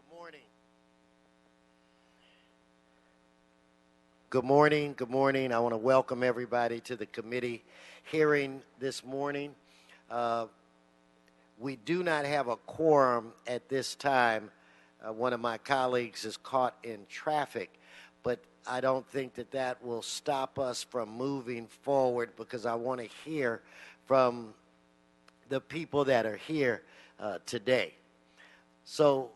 Good morning. Good morning. Good morning. I want to welcome everybody to the committee hearing this morning. Uh, we do not have a quorum at this time. One of my colleagues is caught in traffic, but I don't think that that will stop us from moving forward because I want to hear from the people that are here today. So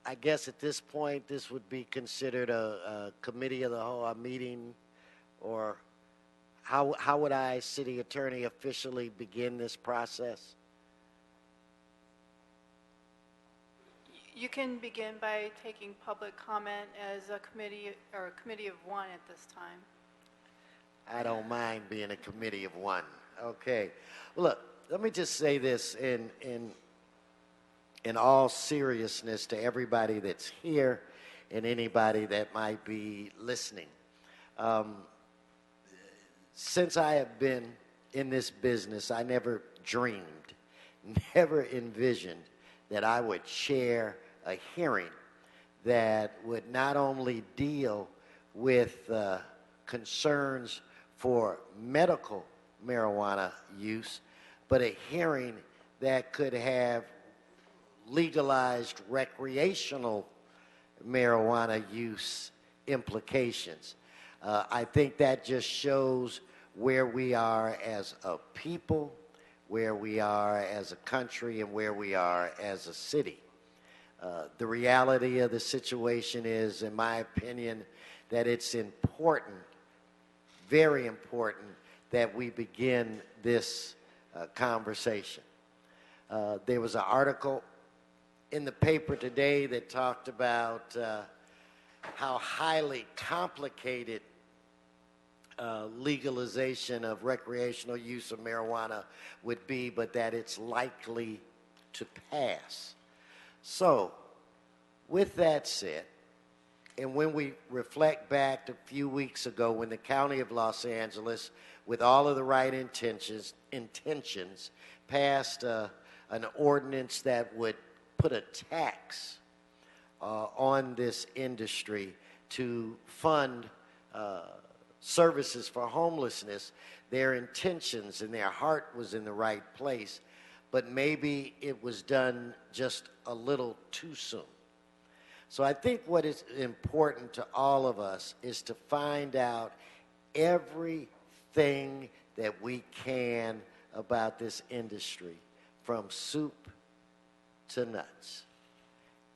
I guess at this point, this would be considered a committee of the whole, a meeting, or how would I, city attorney, officially begin this process? You can begin by taking public comment as a committee or a committee of one at this time. I don't mind being a committee of one. Okay. Well, look, let me just say this in all seriousness to everybody that's here and anybody that might be listening. Um, since I have been in this business, I never dreamed, never envisioned that I would chair a hearing that would not only deal with concerns for medical marijuana use, but a hearing that could have legalized recreational marijuana use implications. I think that just shows where we are as a people, where we are as a country, and where we are as a city. The reality of the situation is, in my opinion, that it's important, very important, that we begin this conversation. There was an article in the paper today that talked about how highly complicated legalization of recreational use of marijuana would be, but that it's likely to pass. So, with that said, and when we reflect back a few weeks ago when the County of Los Angeles, with all of the right intentions passed an ordinance that would put a tax on this industry to fund services for homelessness, their intentions and their heart was in the right place, but maybe it was done just a little too soon. So I think what is important to all of us is to find out everything that we can about this industry, from soup to nuts.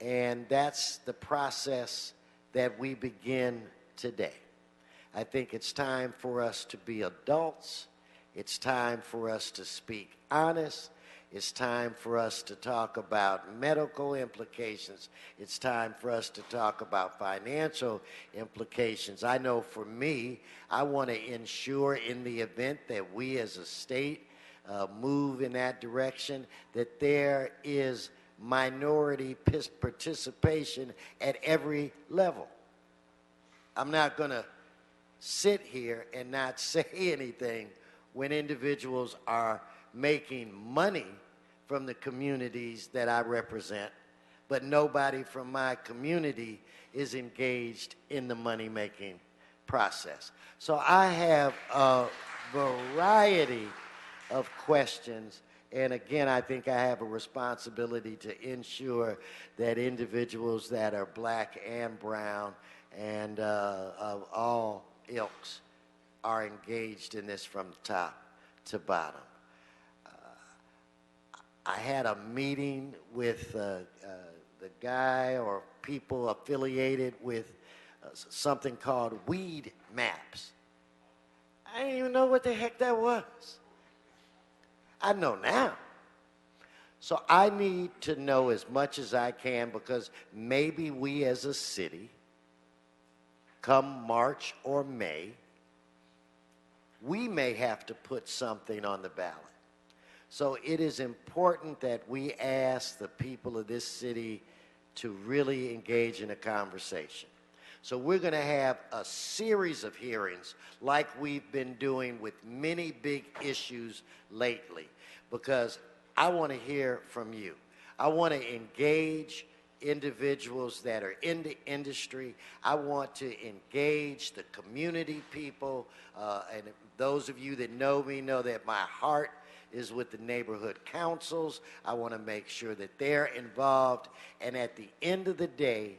And that's the process that we begin today. I think it's time for us to be adults. It's time for us to speak honest. It's time for us to talk about medical implications. It's time for us to talk about financial implications. I know for me, I want to ensure in the event that we as a state move in that direction, that there is minority participation at every level. I'm not going to sit here and not say anything when individuals are making money from the communities that I represent, but nobody from my community is engaged in the money-making process. So I have a variety of questions, and again, I think I have a responsibility to ensure that individuals that are black and brown and of all ilks are engaged in this from top to bottom. I had a meeting with the guy or people affiliated with something called Weed Maps. I didn't even know what the heck that was. I know now. So I need to know as much as I can, because maybe we as a city, come March or May, we may have to put something on the ballot. So it is important that we ask the people of this city to really engage in a conversation. So we're going to have a series of hearings like we've been doing with many big issues lately, because I want to hear from you. I want to engage individuals that are in the industry. I want to engage the community people. And those of you that know me know that my heart is with the neighborhood councils. I want to make sure that they're involved. And at the end of the day,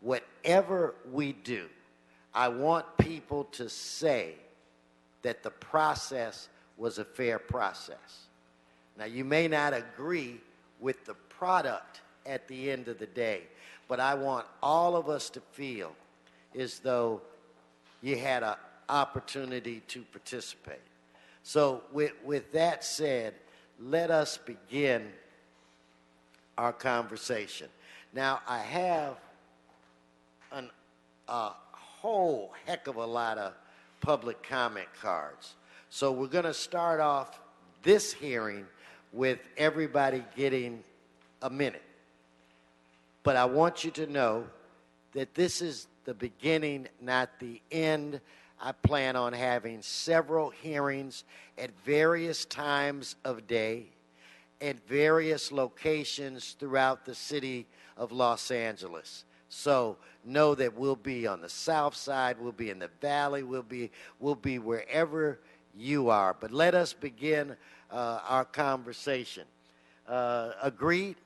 whatever we do, I want people to say that the process was a fair process. Now, you may not agree with the product at the end of the day, but I want all of us to feel as though you had an opportunity to participate. So with that said, let us begin our conversation. Now, I have a whole heck of a lot of public comment cards. So we're going to start off this hearing with everybody getting a minute. But I want you to know that this is the beginning, not the end. I plan on having several hearings at various times of day, at various locations throughout the city of Los Angeles. So know that we'll be on the south side, we'll be in the valley, we'll be wherever you are. But let us begin our conversation. Agreed?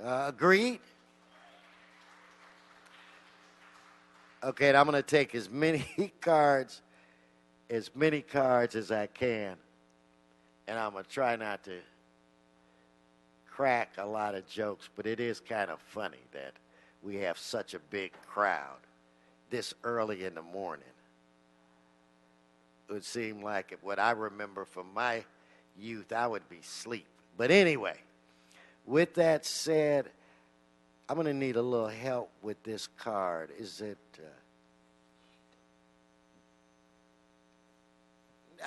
Agreed? Okay, and I'm going to take as many cards as I can, and I'm going to try not to crack a lot of jokes, but it is kind of funny that we have such a big crowd this early in the morning. It would seem like what I remember from my youth, I would be asleep. But anyway, with that said, I'm going to need a little help with this card. Is it...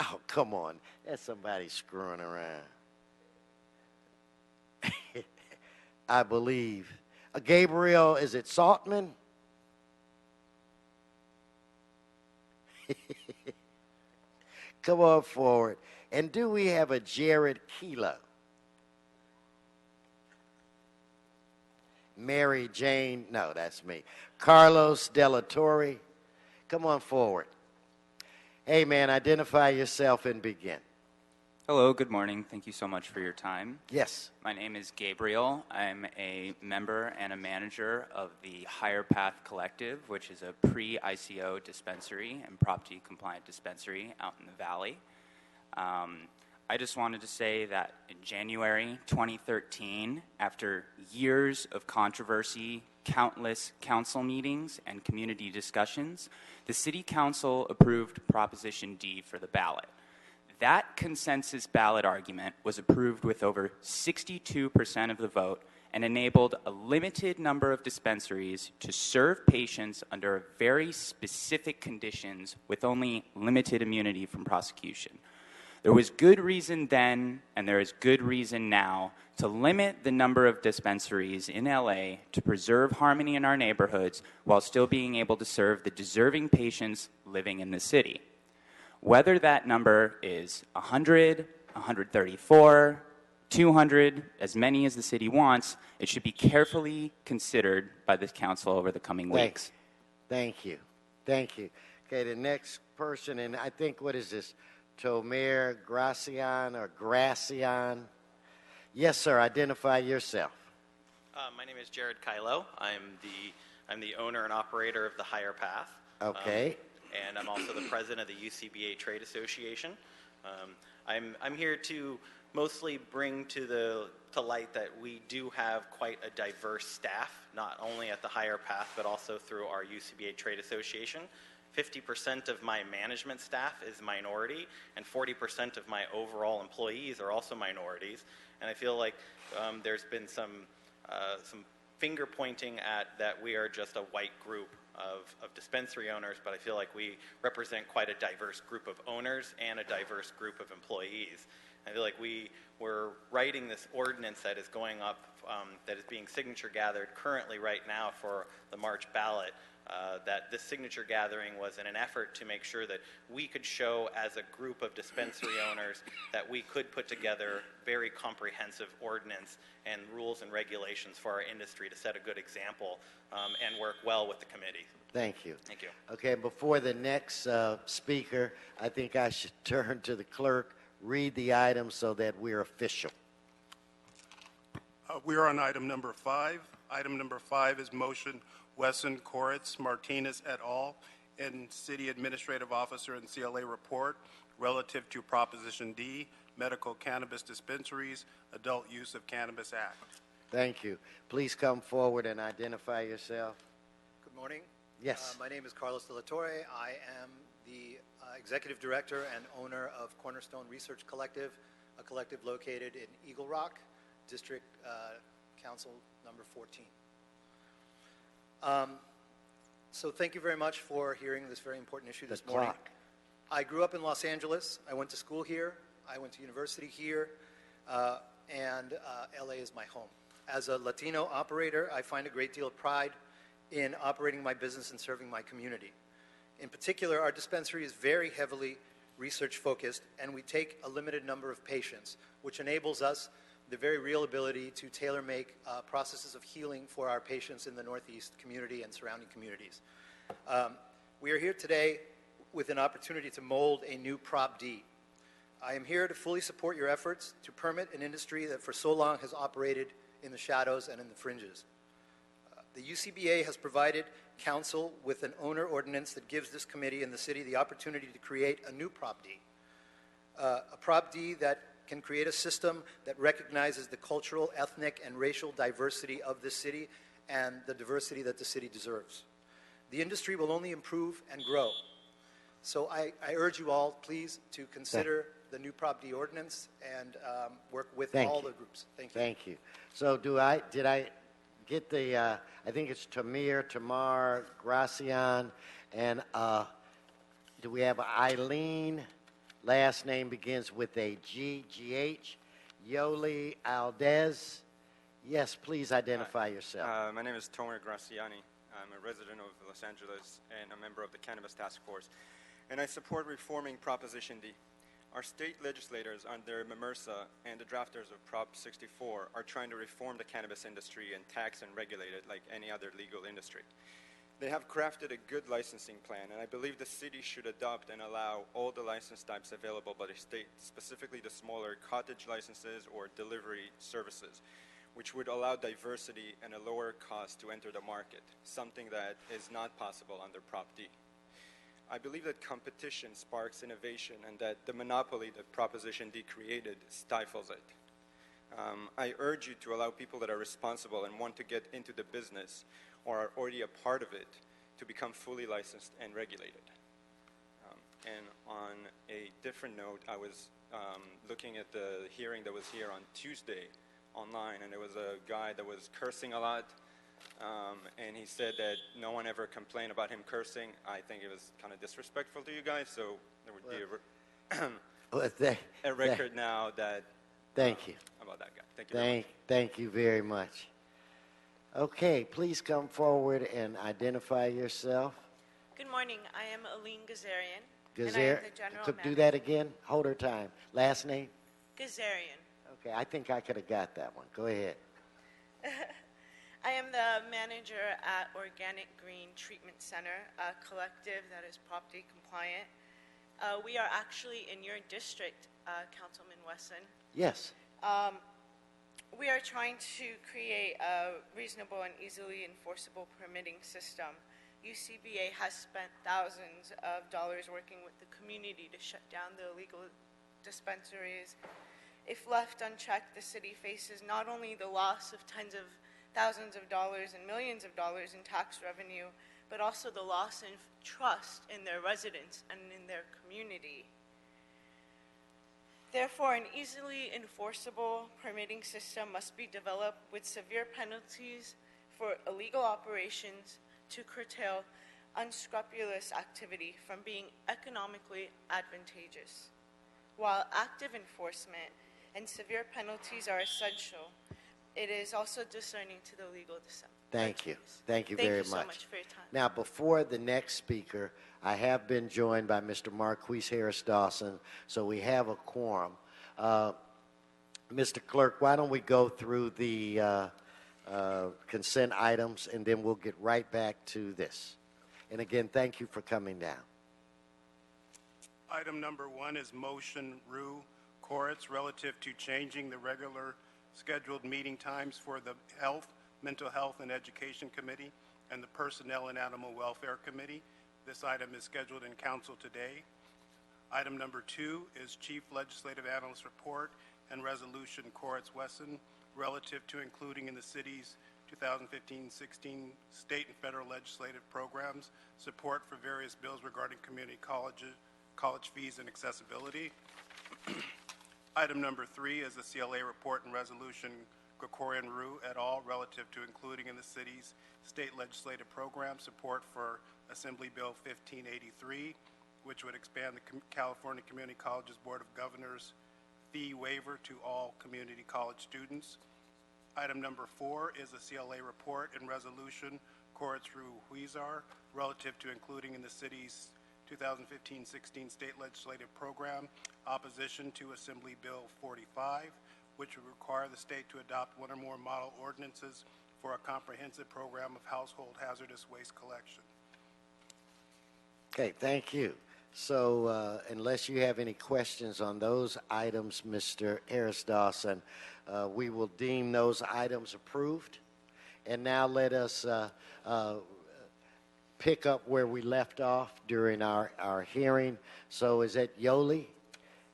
oh, come on. That's somebody screwing around. I believe. Gabriel, is it Saltman? Come on forward. And do we have a Jared Kilo? Mary Jane, no, that's me. Carlos Delatorre, come on forward. Hey, man, identify yourself and begin. Hello, good morning. Thank you so much for your time. Yes. My name is Gabriel. I'm a member and a manager of the Higher Path Collective, which is a pre-ICO dispensary and Prop G compliant dispensary out in the Valley. I just wanted to say that in January 2013, after years of controversy, countless council meetings, and community discussions, the City Council approved Proposition D for the ballot. That consensus ballot argument was approved with over 62% of the vote and enabled a limited number of dispensaries to serve patients under very specific conditions with only limited immunity from prosecution. There was good reason then, and there is good reason now, to limit the number of dispensaries in LA to preserve harmony in our neighborhoods while still being able to serve the deserving patients living in the city. Whether that number is 100, 134, 200, as many as the city wants, it should be carefully considered by the council over the coming weeks. Thank you. Thank you. Okay, the next person, and I think, what is this? Tomer Gracian or Gracian? Yes, sir. Identify yourself. My name is Jared Kylo. I'm the owner and operator of the Higher Path. Okay. And I'm also the president of the UCBA Trade Association. I'm here to mostly bring to light that we do have quite a diverse staff, not only at the Higher Path, but also through our UCBA Trade Association. 50% of my management staff is minority, and 40% of my overall employees are also minorities. And I feel like there's been some finger pointing at that we are just a white group of dispensary owners, but I feel like we represent quite a diverse group of owners and a diverse group of employees. I feel like we're writing this ordinance that is going up, that is being signature gathered currently right now for the March ballot. that this signature gathering was in an effort to make sure that we could show as a group of dispensary owners that we could put together very comprehensive ordinance and rules and regulations for our industry to set a good example and work well with the committee. Thank you. Thank you. Okay, before the next speaker, I think I should turn to the clerk, read the item so that we're official. We are on item number 5. Item number 5 is motion Wesson, Koritz, Martinez et al. And City Administrative Officer and CLA report relative to Proposition D, Medical Cannabis Dispensaries, Adult Use of Cannabis Act. Thank you. Please come forward and identify yourself. Good morning. Yes. My name is Carlos De La Torre. I am the Executive Director and owner of Cornerstone Research Collective, a collective located in Eagle Rock, District Council number 14. So thank you very much for hearing this very important issue this morning. Clock. I grew up in Los Angeles. I went to school here. I went to university here. And LA is my home. As a Latino operator, I find a great deal of pride in operating my business and serving my community. In particular, our dispensary is very heavily research-focused, and we take a limited number of patients, which enables us the very real ability to tailor-make processes of healing for our patients in the Northeast community and surrounding communities. We are here today with an opportunity to mold a new Prop D. I am here to fully support your efforts to permit an industry that for so long has operated in the shadows and in the fringes. The UCBA has provided council with an owner ordinance that gives this committee and the city the opportunity to create a new Prop D. A Prop D that can create a system that recognizes the cultural, ethnic, and racial diversity of this city and the diversity that the city deserves. The industry will only improve and grow. So I urge you all, please, to consider the new Prop D ordinance and work with all the groups. Thank you. Thank you. So did I get the, I think it's Tamar, Gracian, and do we have Eileen? Last name begins with a G, G-H, Yoli Aldez. Yes, please identify yourself. My name is Tomer Graciani. I'm a resident of Los Angeles and a member of the Cannabis Task Force. And I support reforming Proposition D. Our state legislators under MRSA and the drafters of Prop 64 are trying to reform the cannabis industry and tax and regulate it like any other legal industry. They have crafted a good licensing plan, and I believe the city should adopt and allow all the license types available by the state, specifically the smaller cottage licenses or delivery services, which would allow diversity and a lower cost to enter the market, something that is not possible under Prop D. I believe that competition sparks innovation and that the monopoly that Proposition D created stifles it. I urge you to allow people that are responsible and want to get into the business or are already a part of it to become fully licensed and regulated. And on a different note, I was looking at the hearing that was here on Tuesday online, and there was a guy that was cursing a lot, and he said that no one ever complained about him cursing. I think it was kind of disrespectful to you guys, so there would be a record now that Thank you. about that guy. Thank you very much. Thank you very much. Okay, please come forward and identify yourself. Good morning. I am Aline Gazarian. And I am the general Could do manager. that again? Hold her time. Last name? Gazarian. Okay, I think I could have got that one. Go ahead. I am the manager at Organic Green Treatment Center, a collective that is Prop D compliant. We are actually in your district, Councilman Wesson. Yes. We are trying to create a reasonable and easily enforceable permitting system. UCBA has spent thousands of dollars working with the community to shut down the illegal dispensaries. If left unchecked, the city faces not only the loss of tens of thousands of dollars and millions of dollars in tax revenue, but also the loss of trust in their residents and in their community. Therefore, an easily enforceable permitting system must be developed with severe penalties for illegal operations to curtail unscrupulous activity from being economically advantageous. While active enforcement and severe penalties are essential, it is also discerning to the legal Thank you. Thank you Thank very you so much. much for your time. Now, before the next speaker, I have been joined by Mr. Marquise Harris Dawson, so we have a quorum. Mr. Clerk, why don't we go through the consent items, and then we'll get right back to this. And again, thank you for coming down. Item number 1 is motion Rue Koretz relative to changing the regular scheduled meeting times for the Health, Mental Health, and Education Committee and the Personnel and Animal Welfare Committee. This item is scheduled in council today. Item number 2 is Chief Legislative Analyst Report and Resolution Koretz-Wesson relative to including in the city's 2015-16 state and federal legislative programs support for various bills regarding community colleges, college fees, and accessibility. Item number 3 is the CLA report and resolution Gregorian Rue et al. Relative to including in the city's state legislative program support for Assembly Bill 1583, which would expand the California Community Colleges Board of Governors fee waiver to all community college students. Item number 4 is the CLA report and resolution Koretz-Rue Huizar relative to including in the city's 2015-16 state legislative program opposition to Assembly Bill 45, which would require the state to adopt one or more model ordinances for a comprehensive program of household hazardous waste collection. Okay, thank you. So unless you have any questions on those items, Mr. Harris Dawson, we will deem those items approved. And now let us pick up where we left off during our hearing. So is it Yoli,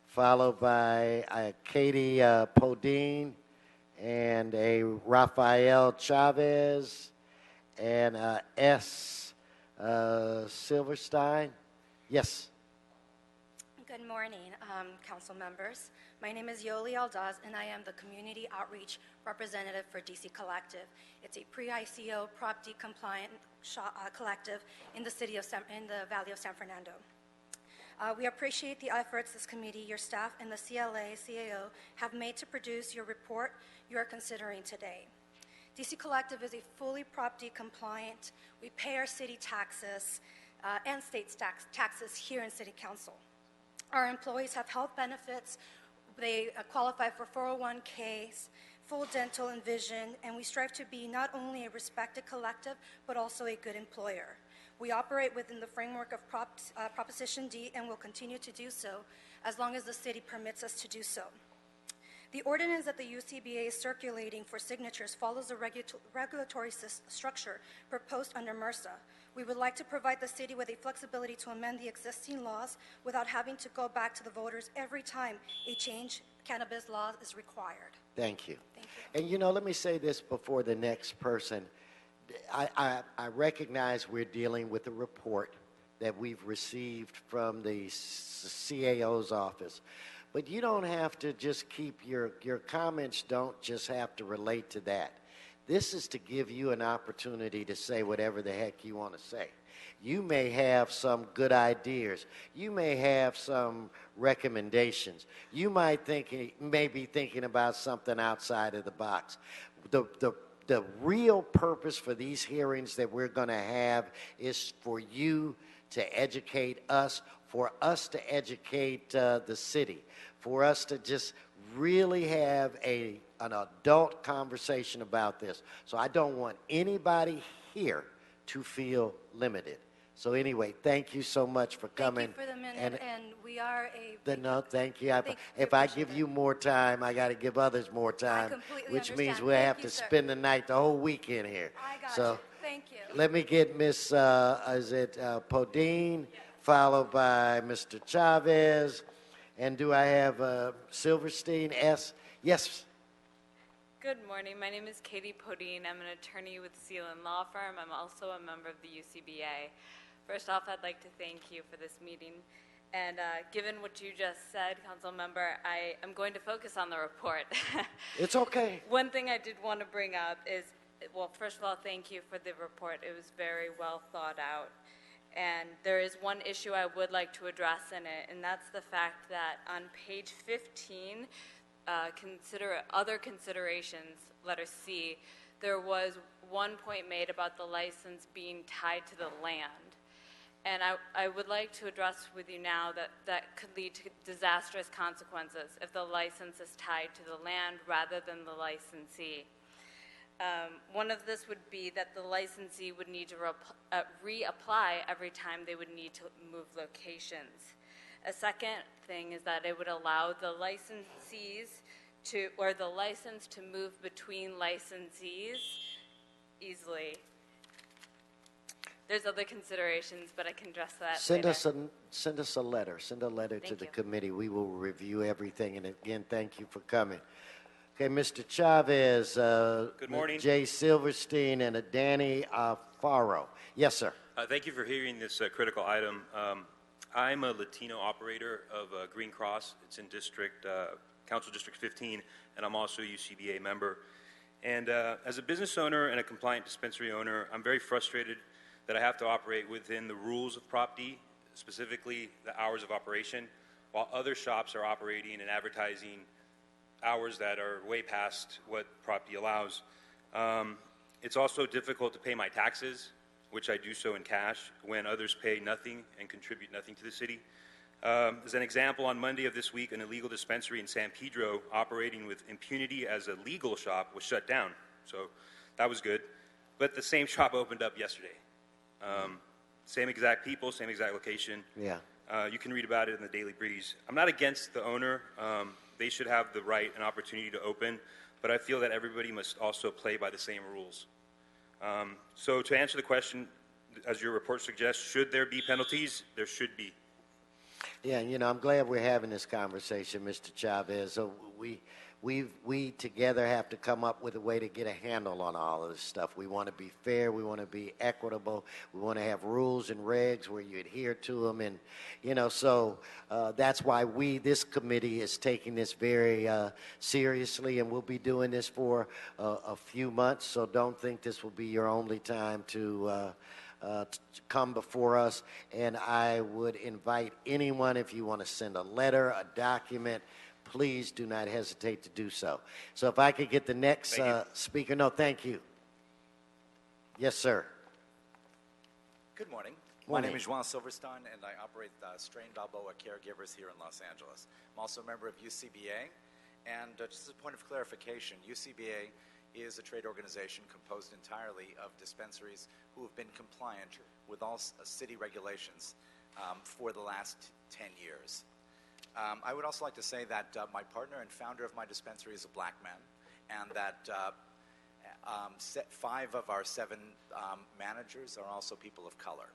followed by Katie Podine, and a Rafael Chavez, and S. Silverstein? Yes. Good morning, council members. My name is Yoli Aldaz, and I am the Community Outreach Representative for DC Collective. It's a pre-ICO, Prop D compliant collective in the Valley of San Fernando. We appreciate the efforts this committee, your staff, and the CLA, CAO have made to produce your report you are considering today. DC Collective is a fully Prop D compliant. We pay our city taxes and state taxes here in City Council. Our employees have health benefits. They qualify for 401ks, full dental and vision, and we strive to be not only a respected collective, but also a good employer. We operate within the framework of Proposition D and will continue to do so as long as the city permits us to do so. The ordinance that the UCBA is circulating for signatures follows the regulatory structure proposed under MRSA. We would like to provide the city with a flexibility to amend the existing laws without having to go back to the voters every time a change cannabis law is required. Thank you. Thank you. And you know, let me say this before the next person. I recognize we're dealing with a report that we've received from the CAO's office. But you don't have to just keep your comments don't just have to relate to that. This is to give you an opportunity to say whatever the heck you want to say. You may have some good ideas. You may have some recommendations. You may be thinking about something outside of the box. The real purpose for these hearings that we're going to have is for you to educate us, for us to educate the city, for us to just really have an adult conversation about this. So I don't want anybody here to feel limited. So anyway, thank you so much for coming. Thank you for the minute, and we are a... No, thank you. Thank you. If I give you more time, I got to give others more time, completely which means understand. we'll Thank have you, to sir. spend the night, the whole weekend here. I got So you. Thank you. let me get Miss Podine, followed by Mr. Chavez, and do I have Silverstein S? Yes. Good morning. My name is Katie Podine. I'm an attorney with Sealand Law Firm. I'm also a member of the UCBA. First off, I'd like to thank you for this meeting. And given what you just said, Council Member, I am going to focus on the report. It's okay. One thing I did want to bring up is, well, first of all, thank you for the report. It was very well thought out. And there is one issue I would like to address in it, and that's the fact that on page 15, consider other considerations, letter C, there was one point made about the license being tied to the land. And I would like to address with you now that that could lead to disastrous consequences if the license is tied to the land rather than the licensee. One of this would be that the licensee would need to reapply every time they would need to move locations. A second thing is that it would allow the licensees to, or the license to move between licensees easily. There's other considerations, but I can address that Send later. us a letter. Send a letter to Thank the you. committee. We will review everything. And again, thank you for coming. Okay, Mr. Chavez. Good morning. Jay Silverstein and Danny Faro. Yes, sir. Thank you for hearing this critical item. I'm a Latino operator of Green Cross. It's in Council District 15, and I'm also a UCBA member. And as a business owner and a compliant dispensary owner, I'm very frustrated that I have to operate within the rules of Prop D, specifically the hours of operation, while other shops are operating and advertising hours that are way past what Prop D allows. It's also difficult to pay my taxes, which I do so in cash, when others pay nothing and contribute nothing to the city. As an example, on Monday of this week, an illegal dispensary in San Pedro operating with impunity as a legal shop was shut down. So that was good. But the same shop opened up yesterday. Same exact people, same exact location. Yeah. You can read about it in the Daily Breeze. I'm not against the owner. They should have the right and opportunity to open, but I feel that everybody must also play by the same rules. So to answer the question, as your report suggests, should there be penalties? There should be. Yeah, I'm glad we're having this conversation, Mr. Chavez. So we together have to come up with a way to get a handle on all of this stuff. We want to be fair. We want to be equitable. We want to have rules and regs where you adhere to them. And, so that's why this committee is taking this very seriously, and we'll be doing this for a few months. So don't think this will be your only time to come before us. And I would invite anyone, if you want to send a letter, a document, please do not hesitate to do so. So if I could get the next speaker. No, thank you. Yes, sir. Good morning. Morning. My name is Juan Silverstein, and I operate Strain Balboa Caregivers here in Los Angeles. I'm also a member of UCBA. And just as a point of clarification, UCBA is a trade organization composed entirely of dispensaries who have been compliant with all city regulations for the last 10 years. I would also like to say that my partner and founder of my dispensary is a black man, and that 5 of our 7 managers are also people of color.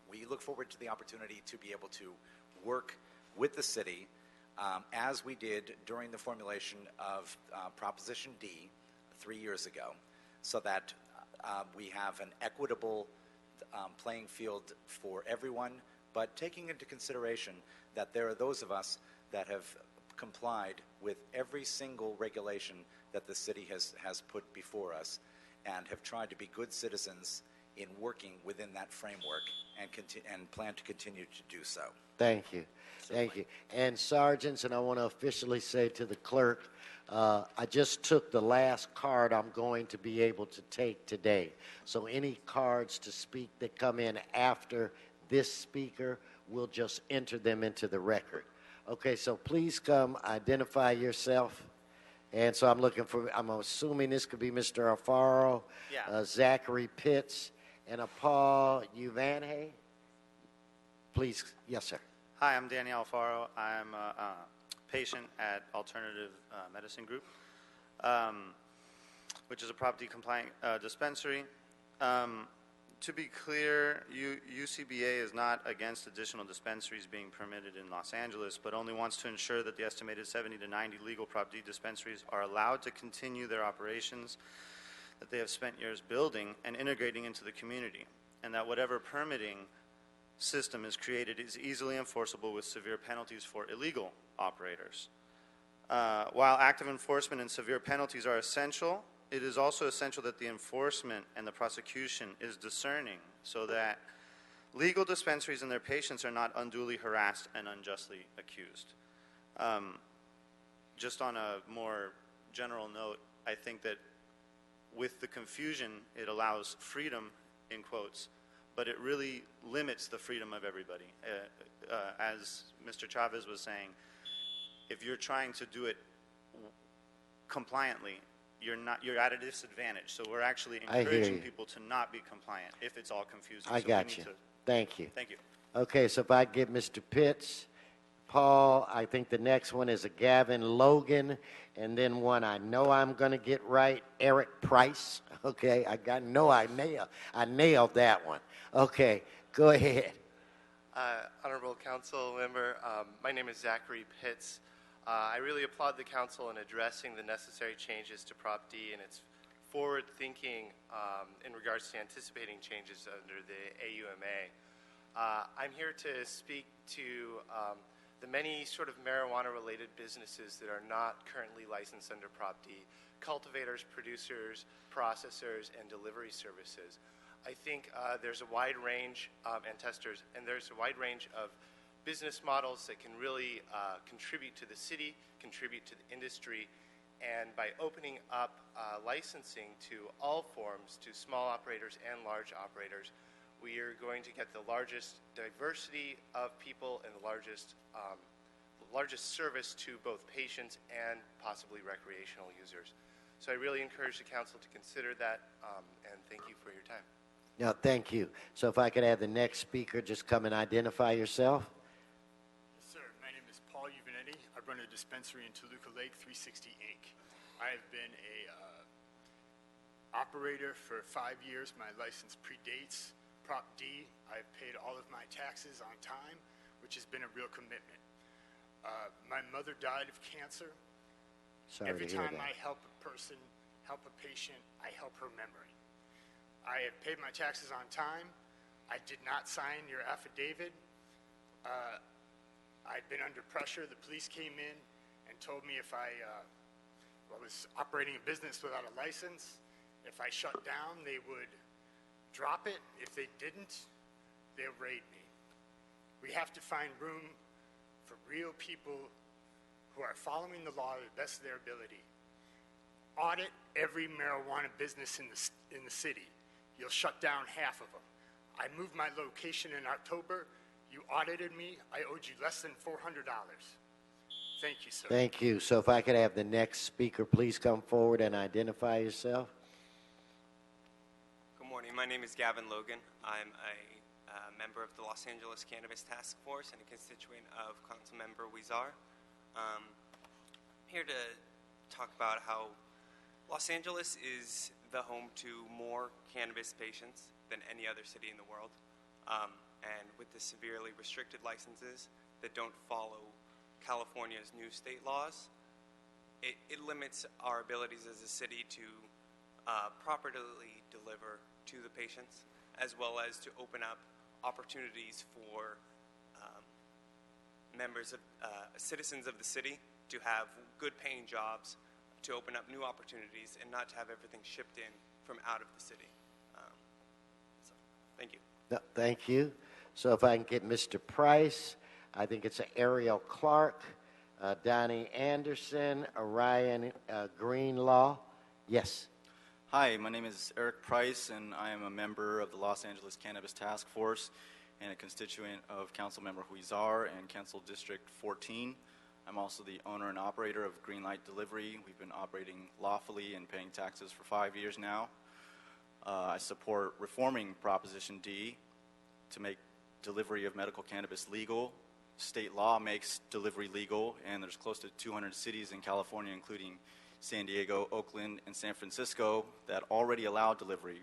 We look forward to the opportunity to be able to work with the city as we did during the formulation of Proposition D 3 years ago, so that we have an equitable playing field for everyone, but taking into consideration that there are those of us that have complied with every single regulation that the city has put before us and have tried to be good citizens in working within that framework and plan to continue to do so. Thank you. Thank you. And sergeants, and I want to officially say to the clerk, I just took the last card I'm going to be able to take today. So any cards to speak that come in after this speaker, we'll just enter them into the record. Okay, so please come identify yourself. And so I'm assuming this could be Mr. Alfaro, Zachary Pitts, and Paul Uvanhe. Please, yes, sir. Hi, I'm Danny Alfaro. I'm a patient at Alternative Medicine Group, which is a Prop D compliant dispensary. To be clear, UCBA is not against additional dispensaries being permitted in Los Angeles, but only wants to ensure that the estimated 70 to 90 legal Prop D dispensaries are allowed to continue their operations that they have spent years building and integrating into the community, and that whatever permitting system is created is easily enforceable with severe penalties for illegal operators. While active enforcement and severe penalties are essential, it is also essential that the enforcement and the prosecution is discerning so that legal dispensaries and their patients are not unduly harassed and unjustly accused. Just on a more general note, I think that with the confusion, it allows freedom, in quotes, but it really limits the freedom of everybody. As Mr. Chavez was saying, if you're trying to do it compliantly, you're at a disadvantage. So we're actually I hear encouraging you. people to not be compliant if it's all confusing. I So we got need you. to- Thank you. Thank you. Okay, so if I give Mr. Pitts, Paul, I think the next one is a Gavin Logan, and then one I know I'm going to get right, Eric Price. Okay, I nailed that one. Okay, go ahead. Honorable Council Member, my name is Zachary Pitts. I really applaud the Council in addressing the necessary changes to Prop D and its forward-thinking in regards to anticipating changes under the AUMA. I'm here to speak to the many sort of marijuana-related businesses that are not currently licensed under Prop D: cultivators, producers, processors, and delivery services. I think there's a wide range, and testers, and there's a wide range of business models that can really contribute to the city, contribute to the industry, and by opening up licensing to all forms, to small operators and large operators, we are going to get the largest diversity of people and the largest service to both patients and possibly recreational users. So I really encourage the council to consider that, and thank you for your time. No, thank you. So if I could have the next speaker just come and identify yourself. Yes, sir. My name is Paul Uvanetti. I run a dispensary in Toluca Lake, 360 Inc. I have been a operator for 5 years. My license predates Prop D. I've paid all of my taxes on time, which has been a real commitment. My mother died of cancer. Sorry Every to hear time that. I help a person, help a patient, I help her memory. I have paid my taxes on time. I did not sign your affidavit. I'd been under pressure. The police came in and told me if I was operating a business without a license, if I shut down, they would drop it. If they didn't, they'll raid me. We have to find room for real people who are following the law to the best of their ability. Audit every marijuana business in the city. You'll shut down half of them. I moved my location in October. You audited me. I owed you less than $400. Thank you, sir. Thank you. So if I could have the next speaker please come forward and identify yourself. Good morning. My name is Gavin Logan. I'm a member of the Los Angeles Cannabis Task Force and a constituent of Councilmember Huizar. Here to talk about how Los Angeles is the home to more cannabis patients than any other city in the world. And with the severely restricted licenses that don't follow California's new state laws, it limits our abilities as a city to properly deliver to the patients, as well as to open up opportunities for members of citizens of the city to have good paying jobs, to open up new opportunities, and not to have everything shipped in from out of the city. So, thank you. No, thank you. So if I can get Mr. Price, I think it's Ariel Clark, Donnie Anderson, Orion Greenlaw. Yes. Hi, my name is Eric Price, and I am a member of the Los Angeles Cannabis Task Force and a constituent of Councilmember Huizar and Council District 14. I'm also the owner and operator of Greenlight Delivery. We've been operating lawfully and paying taxes for 5 years now. I support reforming Proposition D to make delivery of medical cannabis legal. State law makes delivery legal, and there's close to 200 cities in California, including San Diego, Oakland, and San Francisco, that already allow delivery.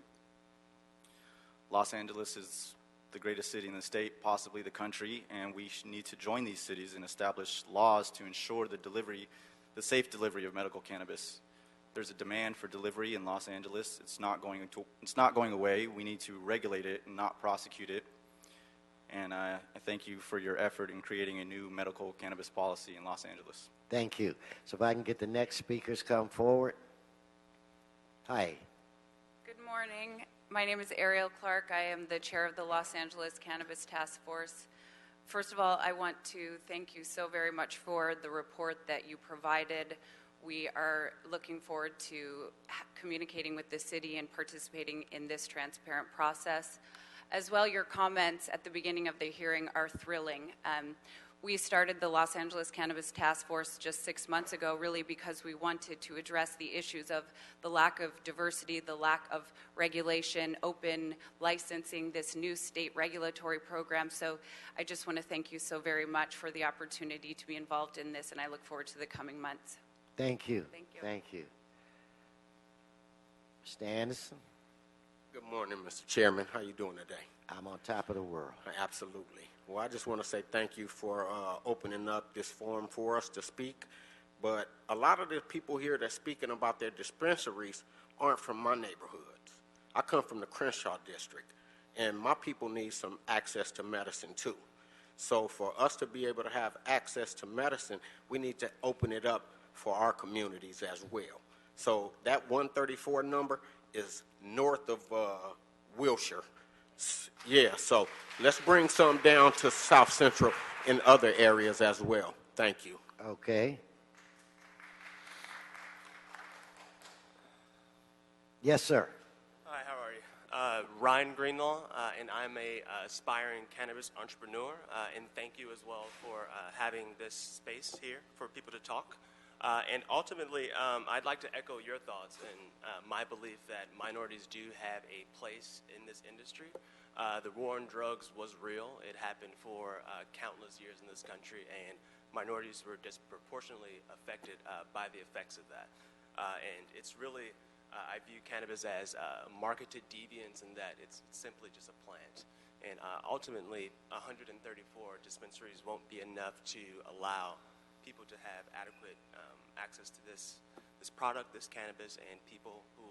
Los Angeles is the greatest city in the state, possibly the country, and we need to join these cities and establish laws to ensure the safe delivery of medical cannabis. There's a demand for delivery in Los Angeles. It's not going away. We need to regulate it and not prosecute it. And I thank you for your effort in creating a new medical cannabis policy in Los Angeles. Thank you. So if I can get the next speakers come forward. Hi. Good morning. My name is Ariel Clark. I am the chair of the Los Angeles Cannabis Task Force. First of all, I want to thank you so very much for the report that you provided. we are looking forward to communicating with the city and participating in this transparent process. As well, your comments at the beginning of the hearing are thrilling. We started the Los Angeles Cannabis Task Force just 6 months ago, really because we wanted to address the issues of the lack of diversity, the lack of regulation, open licensing, this new state regulatory program. So I just want to thank you so very much for the opportunity to be involved in this, and I look forward to the coming months. Thank you. Thank you. Thank you. Mr. Anderson? Good morning, Mr. Chairman. How you doing today? I'm on top of the world. Absolutely. Well, I just want to say thank you for opening up this forum for us to speak. But a lot of the people here that's speaking about their dispensaries aren't from my neighborhoods. I come from the Crenshaw district, and my people need some access to medicine too. So for us to be able to have access to medicine, we need to open it up for our communities as well. So that 134 number is north of Wilshire. Yeah, so let's bring some down to South Central and other areas as well. Thank you. Okay. Yes, sir. Hi, how are you? Ryan Greenlaw, and I'm a aspiring cannabis entrepreneur, and thank you as well for having this space here for people to talk. And ultimately, I'd like to echo your thoughts and my belief that minorities do have a place in this industry. The war on drugs was real. It happened for countless years in this country, and minorities were disproportionately affected by the effects of that. And it's really, I view cannabis as marketed deviance in that it's simply just a plant. And ultimately, 134 dispensaries won't be enough to allow people to have adequate access to this product, this cannabis, and people who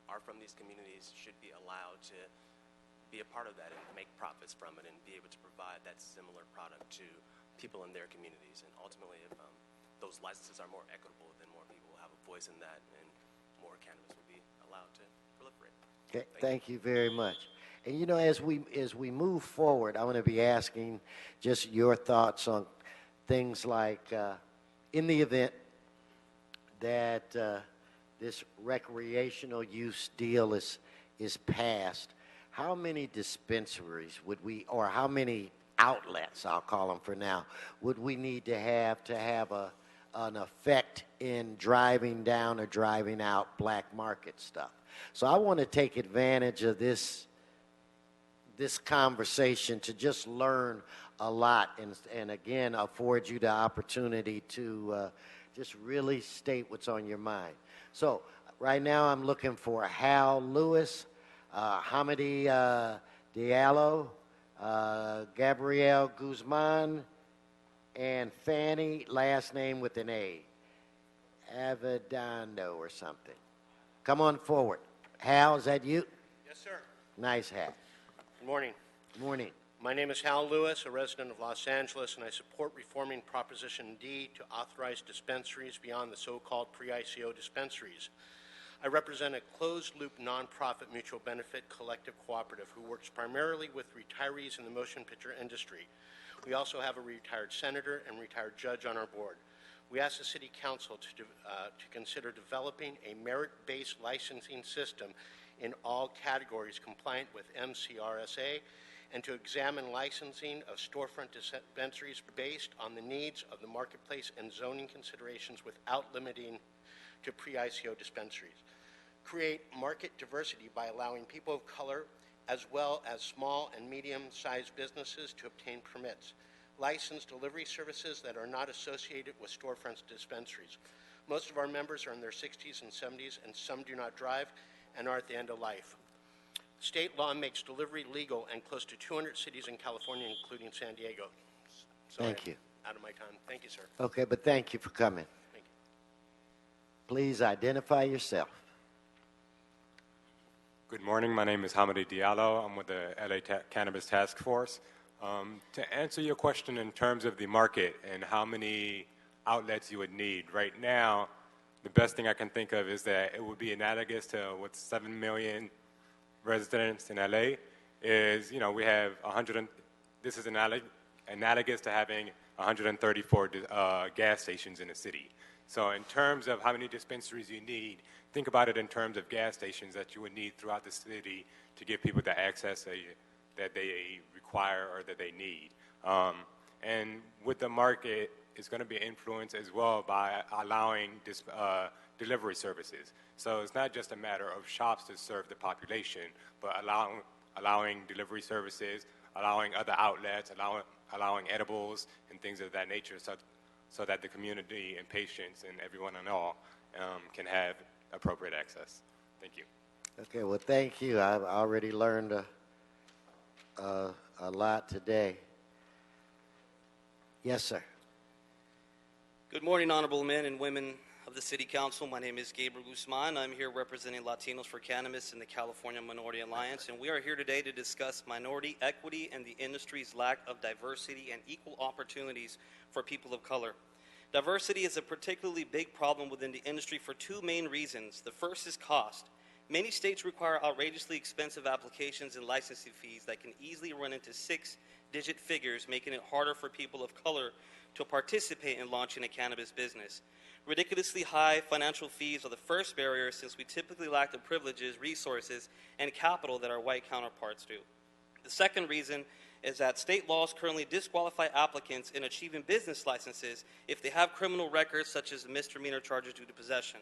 are from these communities should be allowed to be a part of that and make profits from it and be able to provide that similar product to people in their communities. And ultimately, if those licenses are more equitable, then more people will have a voice in that and more cannabis will be allowed to proliferate. Okay, thank you very much. And you know, as we move forward, I want to be asking just your thoughts on things like, in the event that this recreational use deal is passed, how many dispensaries would we, or how many outlets, I'll call them for now, would we need to have an effect in driving down or driving out black market stuff? So I want to take advantage of this conversation to just learn a lot and again afford you the opportunity to just really state what's on your mind. So right now I'm looking for Hal Lewis, Hamidi Diallo, Gabrielle Guzman, and Fanny, last name with an A, Avedano or something. Come on forward. Hal, is that you? Yes, sir. Nice hat. Good morning. Good morning. My name is Hal Lewis, a resident of Los Angeles, and I support reforming Proposition D to authorize dispensaries beyond the so-called pre-ICO dispensaries. I represent a closed-loop nonprofit mutual benefit collective cooperative who works primarily with retirees in the motion picture industry. We also have a retired senator and retired judge on our board. We ask the City Council to consider developing a merit-based licensing system in all categories compliant with MCRSA and to examine licensing of storefront dispensaries based on the needs of the marketplace and zoning considerations without limiting to pre-ICO dispensaries. Create market diversity by allowing people of color as well as small and medium-sized businesses to obtain permits. License delivery services that are not associated with storefront dispensaries. Most of our members are in their 60s and 70s, and some do not drive and are at the end of life. State law makes delivery legal in close to 200 cities in California, including San Diego. Sorry, Thank you. I'm out of my time. Thank you, sir. Okay, but thank you for coming. Thank you. Please identify yourself. Good morning. My name is Hamidi Diallo. I'm with the LA Cannabis Task Force. To answer your question in terms of the market and how many outlets you would need, right now, the best thing I can think of is that it would be analogous to what 7 million residents in LA is. You know, we have this is analogous to having 134 gas stations in the city. So in terms of how many dispensaries you need, think about it in terms of gas stations that you would need throughout the city to give people the access that they require or that they need. And with the market, it's going to be influenced as well by allowing delivery services. So it's not just a matter of shops to serve the population, but allowing delivery services, allowing other outlets, allowing edibles and things of that nature, so that the community and patients and everyone and all can have appropriate access. Thank you. Okay, well, thank you. I've already learned a lot today. Yes, sir. Good morning, honorable men and women of the City Council. My name is Gabriel Guzman. I'm here representing Latinos for Cannabis in the California Minority Alliance, and we are here today to discuss minority equity and the industry's lack of diversity and equal opportunities for people of color. Diversity is a particularly big problem within the industry for two main reasons. The first is cost. Many states require outrageously expensive applications and licensing fees that can easily run into six-digit figures, making it harder for people of color to participate in launching a cannabis business. Ridiculously high financial fees are the first barrier, since we typically lack the privileges, resources, and capital that our white counterparts do. The second reason is that state laws currently disqualify applicants in achieving business licenses if they have criminal records, such as misdemeanor charges due to possession.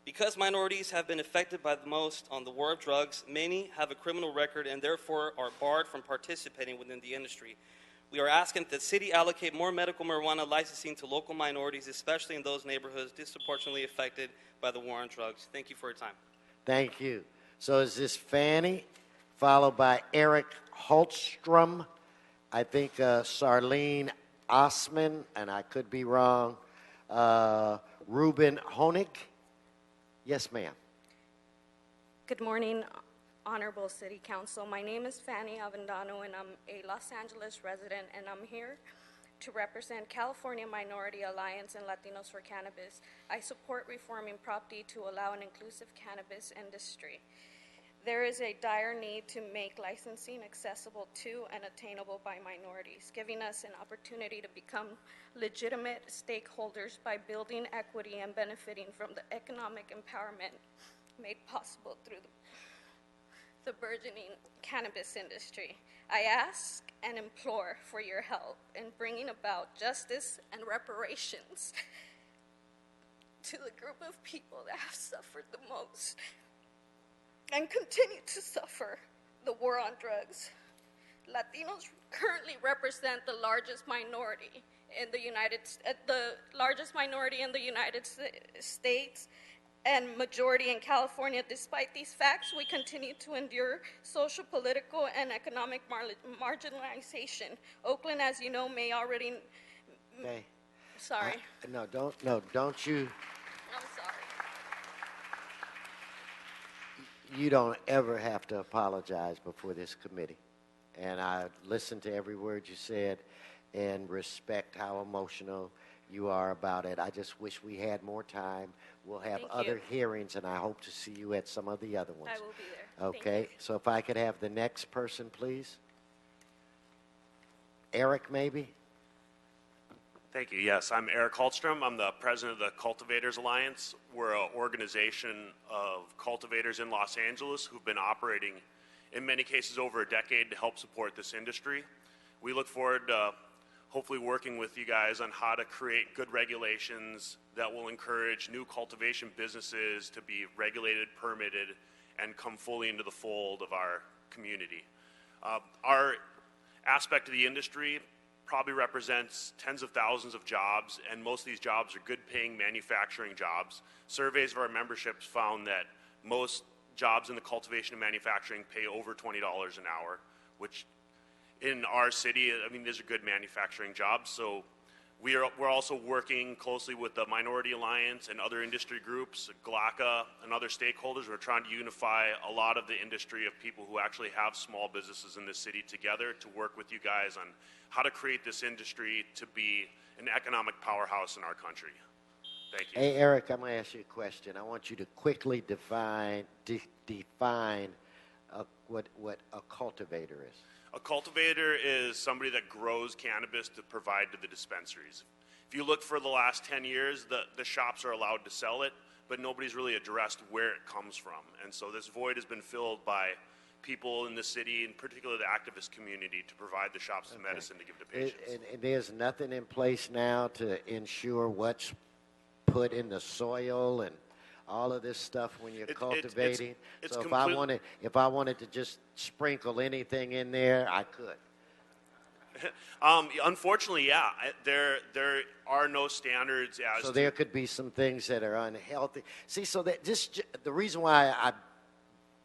Because minorities have been affected by the most on the war of drugs, many have a criminal record and therefore are barred from participating within the industry. We are asking that the city allocate more medical marijuana licensing to local minorities, especially in those neighborhoods disproportionately affected by the war on drugs. Thank you for your time. Thank you. So is this Fanny, followed by Eric Holstrom, I think Charlene Osman, and I could be wrong, Ruben Honig? Yes, ma'am. Good morning, Honorable City Council. My name is Fanny Avendano, and I'm a Los Angeles resident, and I'm here to represent California Minority Alliance and Latinos for Cannabis. I support reforming Prop D to allow an inclusive cannabis industry. There is a dire need to make licensing accessible to and attainable by minorities, giving us an opportunity to become legitimate stakeholders by building equity and benefiting from the economic empowerment made possible through the burgeoning cannabis industry. I ask and implore for your help in bringing about justice and reparations to the group of people that have suffered the most and continue to suffer the war on drugs. Latinos currently represent the largest minority in the United States and majority in California. Despite these facts, we continue to endure social, political, and economic marginalization. Oakland, as you know, may already. Okay. Sorry. Don't you. I'm sorry. You don't ever have to apologize before this committee. And I listened to every word you said and respect how emotional you are about it. I just wish we had more time. We'll have other hearings, and I hope to see you at some of the other ones. I will be there. Okay, so if I could have the next person, please. Eric, maybe? Thank you. Yes, I'm Eric Holstrom. I'm the president of the Cultivators Alliance. We're an organization of cultivators in Los Angeles who've been operating, in many cases, over a decade to help support this industry. We look forward to hopefully working with you guys on how to create good regulations that will encourage new cultivation businesses to be regulated, permitted, and come fully into the fold of our community. Our aspect of the industry probably represents tens of thousands of jobs, and most of these jobs are good-paying manufacturing jobs. Surveys of our memberships found that most jobs in the cultivation and manufacturing pay over $20 an hour, which in our city, I mean, these are good manufacturing jobs. So we're also working closely with the Minority Alliance and other industry groups, GLACA, and other stakeholders. We're trying to unify a lot of the industry of people who actually have small businesses in this city together to work with you guys on how to create this industry to be an economic powerhouse in our country. Thank you. Hey, Eric, I'm going to ask you a question. I want you to quickly define what a cultivator is. A cultivator is somebody that grows cannabis to provide to the dispensaries. If you look for the last 10 years, the shops are allowed to sell it, but nobody's really addressed where it comes from. And so this void has been filled by people in the city, and particularly the activist community, to provide the shops the medicine to give to patients. And there's nothing in place now to ensure what's put in the soil and all of this stuff when you're cultivating. it's so complete- if I wanted to just sprinkle anything in there, I could. Unfortunately, yeah, there are no standards as So to there could be some things that are unhealthy. See, so that just the reason why I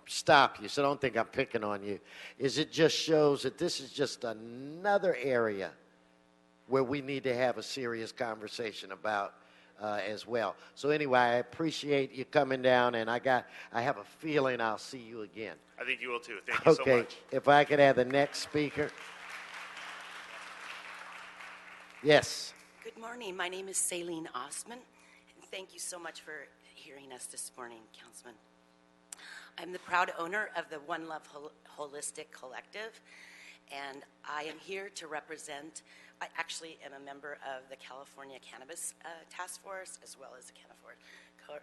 stop you, so don't think I'm picking on you, is it just shows that this is just another area where we need to have a serious conversation about as well. So anyway, I appreciate you coming down, and I have a feeling I'll see you again. I think you will too. Thank you so Okay, much. if I could have the next speaker. Yes. Good morning. My name is Saline Osman, and thank you so much for hearing us this morning, Councilman. I'm the proud owner of the One Love Holistic Collective, and I am here to represent, I actually am a member of the California Cannabis Task Force, as well as the California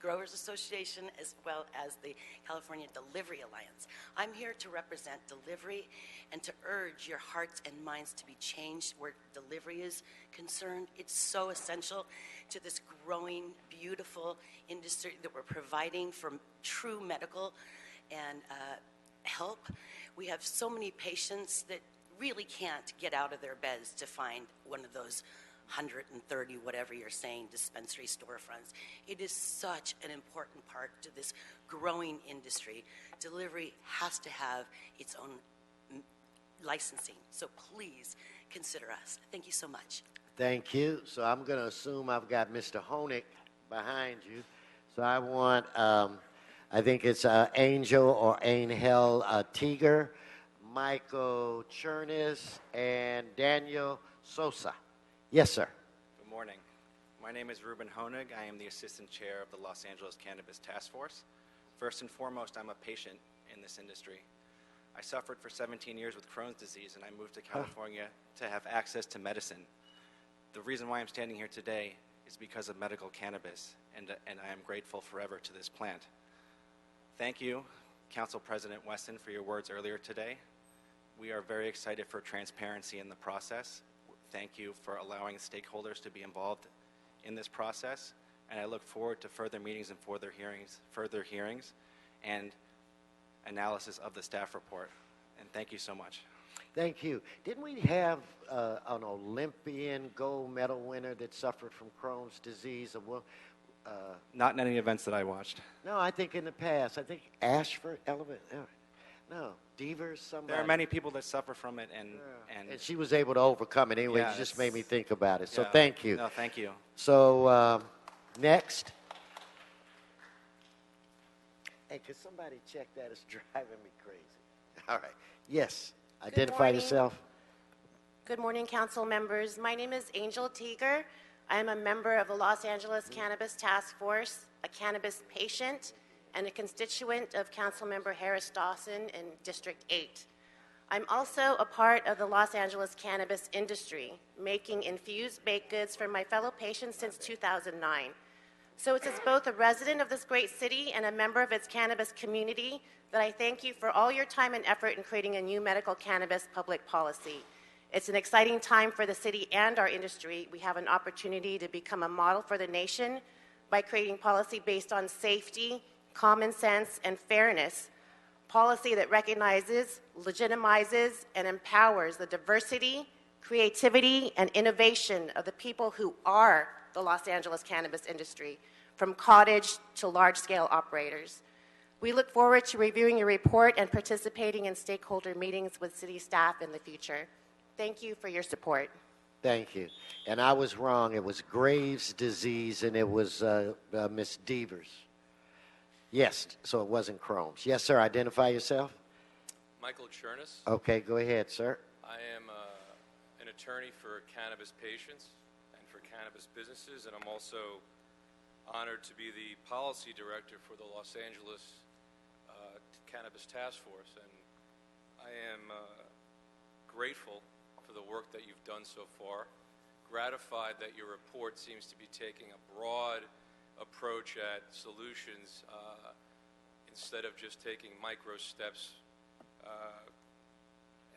Growers Association, as well as the California Delivery Alliance. I'm here to represent delivery and to urge your hearts and minds to be changed where delivery is concerned. It's so essential to this growing, beautiful industry that we're providing for true medical and help. We have so many patients that really can't get out of their beds to find one of those 130, whatever you're saying, dispensary storefronts. It is such an important part to this growing industry. Delivery has to have its own licensing. So please consider us. Thank you so much. Thank you. So I'm going to assume I've got Mr. Honig behind you. So I want, I think it's Angel or Angel Tiger, Michael Chernis, and Daniel Sosa. Yes, sir. Good morning. My name is Ruben Honig. I am the Assistant Chair of the Los Angeles Cannabis Task Force. First and foremost, I'm a patient in this industry. I suffered for 17 years with Crohn's disease, and I moved to California to have access to medicine. The reason why I'm standing here today is because of medical cannabis, and I am grateful forever to this plant. Thank you, Council President Wesson, for your words earlier today. We are very excited for transparency in the process. Thank you for allowing stakeholders to be involved in this process, and I look forward to further meetings and further hearings, and analysis of the staff report. And thank you so much. Thank you. Didn't we have an Olympian gold medal winner that suffered from Crohn's disease? Not in any events that I watched. No, I think in the past. I think Ashford, no, Devers, somebody. There are many people that suffer from it, and she was able to overcome it anyway. Yeah, It just made me think about it. So yeah. thank you. No, thank you. So next. Hey, could somebody check that? It's driving me crazy. All right. Yes. Identify morning. yourself. Good morning, council members. My name is Angel Tiger. I am a member of the Los Angeles Cannabis Task Force, a cannabis patient, and a constituent of Councilmember Harris Dawson in District 8. I'm also a part of the Los Angeles cannabis industry, making infused baked goods for my fellow patients since 2009. So it's as both a resident of this great city and a member of its cannabis community that I thank you for all your time and effort in creating a new medical cannabis public policy. It's an exciting time for the city and our industry. We have an opportunity to become a model for the nation by creating policy based on safety, common sense, and fairness. Policy that recognizes, legitimizes, and empowers the diversity, creativity, and innovation of the people who are the Los Angeles cannabis industry, from cottage to large-scale operators. We look forward to reviewing your report and participating in stakeholder meetings with city staff in the future. Thank you for your support. Thank you. And I was wrong. It was Graves' disease, and it was Miss Devers. Yes, so it wasn't Crohn's. Yes, sir. Identify yourself. Michael Chernis. Okay, go ahead, sir. I am an attorney for cannabis patients and for cannabis businesses, and I'm also honored to be the policy director for the Los Angeles Cannabis Task Force. And I am grateful for the work that you've done so far, gratified that your report seems to be taking a broad approach at solutions instead of just taking micro steps.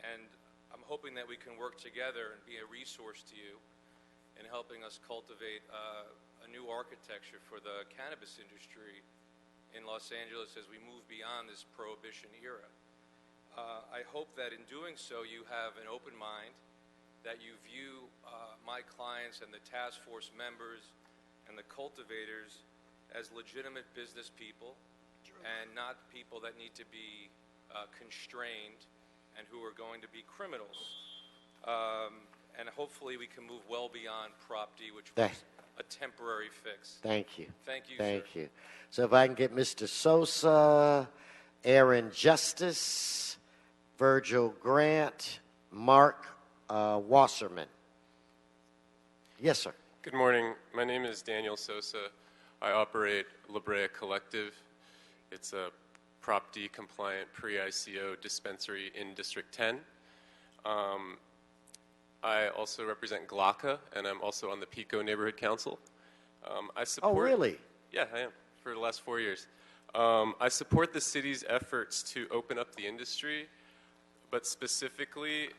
And I'm hoping that we can work together and be a resource to you in helping us cultivate a new architecture for the cannabis industry in Los Angeles as we move beyond this prohibition era. I hope that in doing so you have an open mind, that you view my clients and the task force members and the cultivators as legitimate business people and not people that need to be constrained and who are going to be criminals. And hopefully we can move well beyond Prop D, which was a temporary fix. Thank you. Thank you, Thank sir. you. So if I can get Mr. Sosa, Aaron Justice, Virgil Grant, Mark Wasserman. Yes, sir. Good morning. My name is Daniel Sosa. I operate La Brea Collective. It's a Prop D compliant pre-ICO dispensary in District 10. I also represent Glocka, and I'm also on the Pico Neighborhood Council. I support, Oh, really? Yeah, I am, for the last 4 years. I support the city's efforts to open up the industry, but specifically,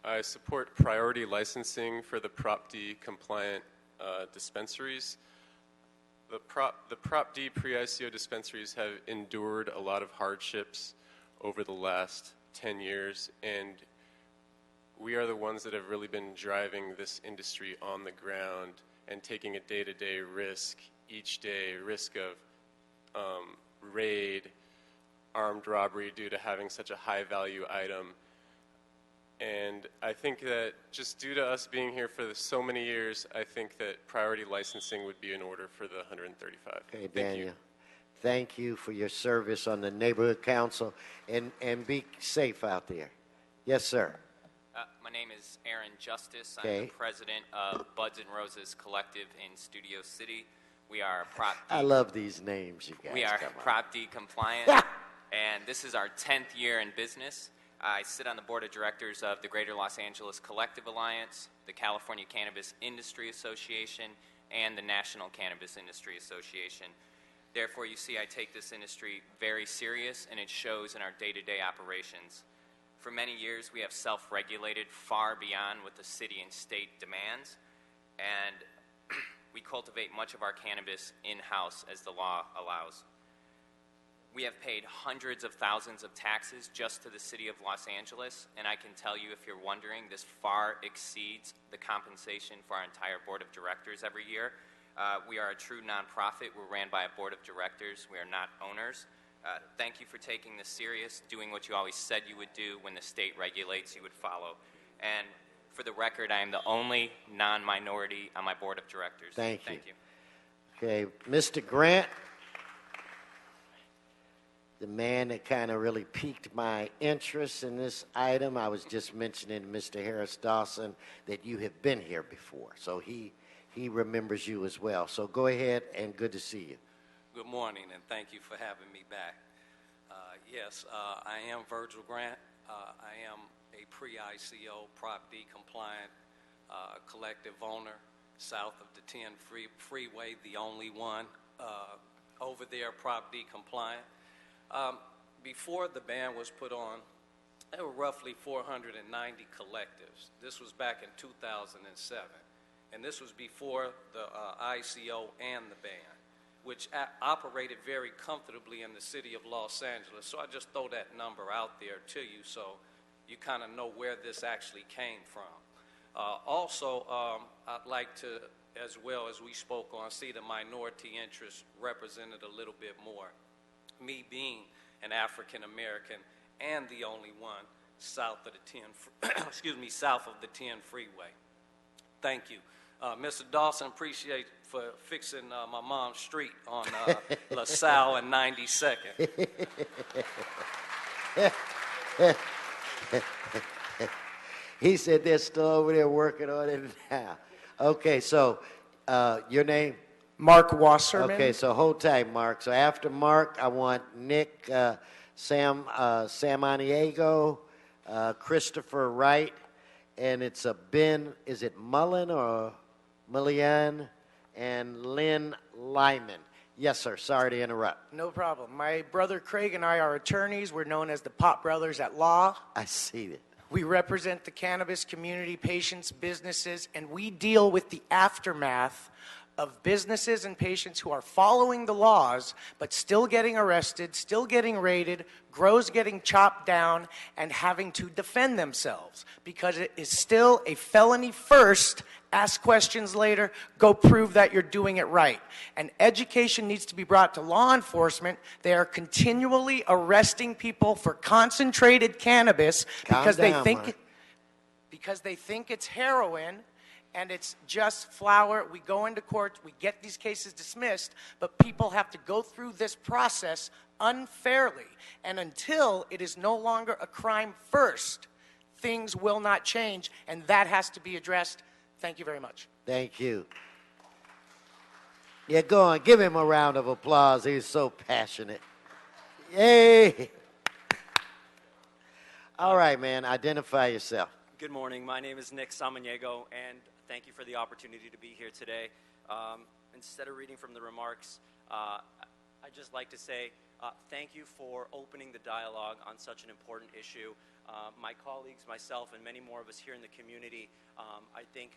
I support priority licensing for the Prop D compliant dispensaries. The Prop D pre-ICO dispensaries have endured a lot of hardships over the last 10 years, and we are the ones that have really been driving this industry on the ground and taking a day-to-day risk each day, risk of raid, armed robbery due to having such a high-value item. And I think that just due to us being here for so many years, I think that priority licensing would be in order for the 135. Okay, Daniel. Thank you for your service on the neighborhood council, and be safe out there. Yes, sir. My name is Aaron Justice. I'm Okay. the president of Buds and Roses Collective in Studio City. We are Prop D. I love these names, you guys. We are Come on. Prop D compliant, and this is our 10th year in business. I sit on the board of directors of the Greater Los Angeles Collective Alliance, the California Cannabis Industry Association, and the National Cannabis Industry Association. Therefore, you see I take this industry very serious, and it shows in our day-to-day operations. For many years, we have self-regulated far beyond what the city and state demands, and we cultivate much of our cannabis in-house as the law allows. We have paid hundreds of thousands of taxes just to the city of Los Angeles, and I can tell you, if you're wondering, this far exceeds the compensation for our entire board of directors every year. We are a true nonprofit. We're ran by a board of directors. We are not owners. Thank you for taking this serious, doing what you always said you would do. When the state regulates, you would follow. And for the record, I am the only non-minority on my board of directors. Thank you. Thank you. Okay, Mr. Grant, the man that kind of really piqued my interest in this item. I was just mentioning to Mr. Harris Dawson that you have been here before, so he remembers you as well. So go ahead, and good to see you. Good morning, and thank you for having me back. Yes, I am Virgil Grant. I am a pre-ICO, Prop D compliant collective owner south of the 10 freeway, the only one over there, Prop D compliant. Before the ban was put on, there were roughly 490 collectives. This was back in 2007, and this was before the ICO and the ban, which operated very comfortably in the city of Los Angeles. So I just throw that number out there to you so you kind of know where this actually came from. Also, I'd like to, as well as we spoke on, see the minority interest represented a little bit more. Me being an African American and the only one south of the 10, south of the 10 freeway. Thank you. Mr. Dawson, appreciate for fixing my mom's street on LaSalle and 92nd. He said they're still over there working on it now. Okay, so your name? Mark Wasserman. Okay, so hold tight, Mark. So after Mark, I want Nick Samaniego, Christopher Wright, and it's a Ben, is it Mullen or Mullian, and Lynn Lyman. Yes, sir. Sorry to interrupt. No problem. My brother Craig and I are attorneys. We're known as the Pop Brothers at Law. I see it. We represent the cannabis community, patients, businesses, and we deal with the aftermath of businesses and patients who are following the laws but still getting arrested, still getting raided, grows getting chopped down, and having to defend themselves because it is still a felony first. Ask questions later, go prove that you're doing it right. And education needs to be brought to law enforcement. They are continually arresting people for concentrated cannabis because they think it's heroin and it's just flour. We go into court, we get these cases dismissed, but people have to go through this process unfairly. And until it is no longer a crime first, things will not change, and that has to be addressed. Thank you very much. Thank you. Yeah, go on. Give him a round of applause. He's so passionate. Yay. All right, man. Identify yourself. Good morning. My name is Nick Samaniego, and thank you for the opportunity to be here today. Instead of reading from the remarks, I'd just like to say thank you for opening the dialogue on such an important issue. My colleagues, myself, and many more of us here in the community, I think,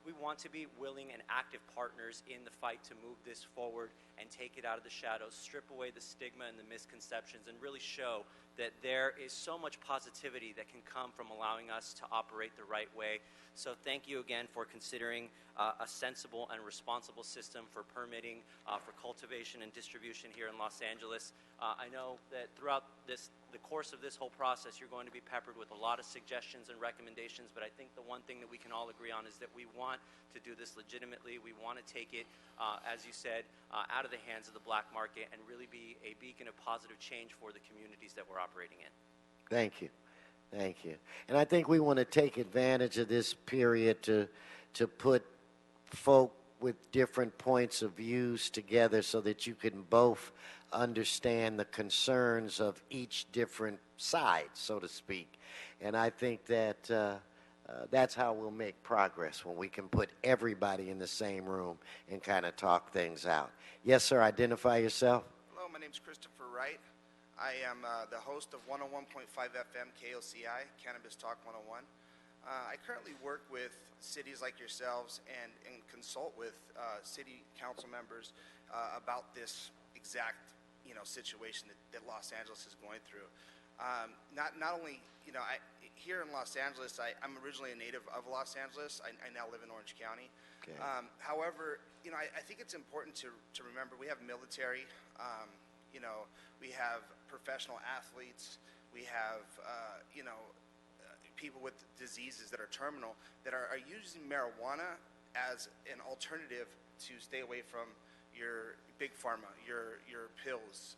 we want to be willing and active partners in the fight to move this forward and take it out of the shadows, strip away the stigma and the misconceptions, and really show that there is so much positivity that can come from allowing us to operate the right way. So thank you again for considering a sensible and responsible system for permitting, for cultivation and distribution here in Los Angeles. I know that throughout the course of this whole process, you're going to be peppered with a lot of suggestions and recommendations, but I think the one thing that we can all agree on is that we want to do this legitimately. We want to take it, as you said, out of the hands of the black market and really be a beacon of positive change for the communities that we're operating in. Thank you. Thank you. And I think we want to take advantage of this period to put folk with different points of views together so that you can both understand the concerns of each different side, so to speak. And I think that that's how we'll make progress, when we can put everybody in the same room and kind of talk things out. Yes, sir. Identify yourself. Hello, my name's Christopher Wright. I am the host of 101.5 FM KOCI, Cannabis Talk 101. I currently work with cities like yourselves and consult with city council members about this exact situation that Los Angeles is going through. Not only, here in Los Angeles, I'm originally a native of Los Angeles. I now live in Orange County. Okay. However, I think it's important to remember we have military, we have professional athletes, we have, people with diseases that are terminal that are using marijuana as an alternative to stay away from your big pharma, your pills.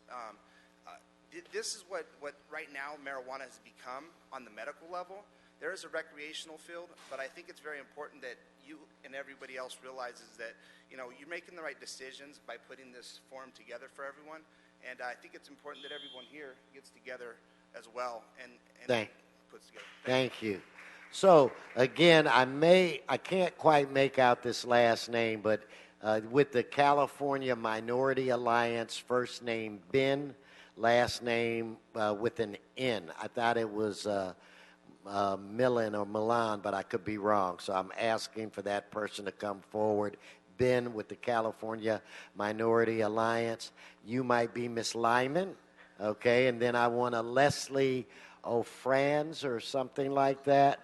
This is what right now marijuana has become on the medical level. There is a recreational field, but I think it's very important that you and everybody else realizes that you're making the right decisions by putting this forum together for everyone. And I think it's important that everyone here gets together as well and puts together. Thank you. So again, I can't quite make out this last name, but with the California Minority Alliance, first name Ben, last name with an N. I thought it was Millen or Milan, but I could be wrong. So I'm asking for that person to come forward. Ben with the California Minority Alliance. You might be Miss Lyman, okay? And then I want a Leslie O'Franz or something like that,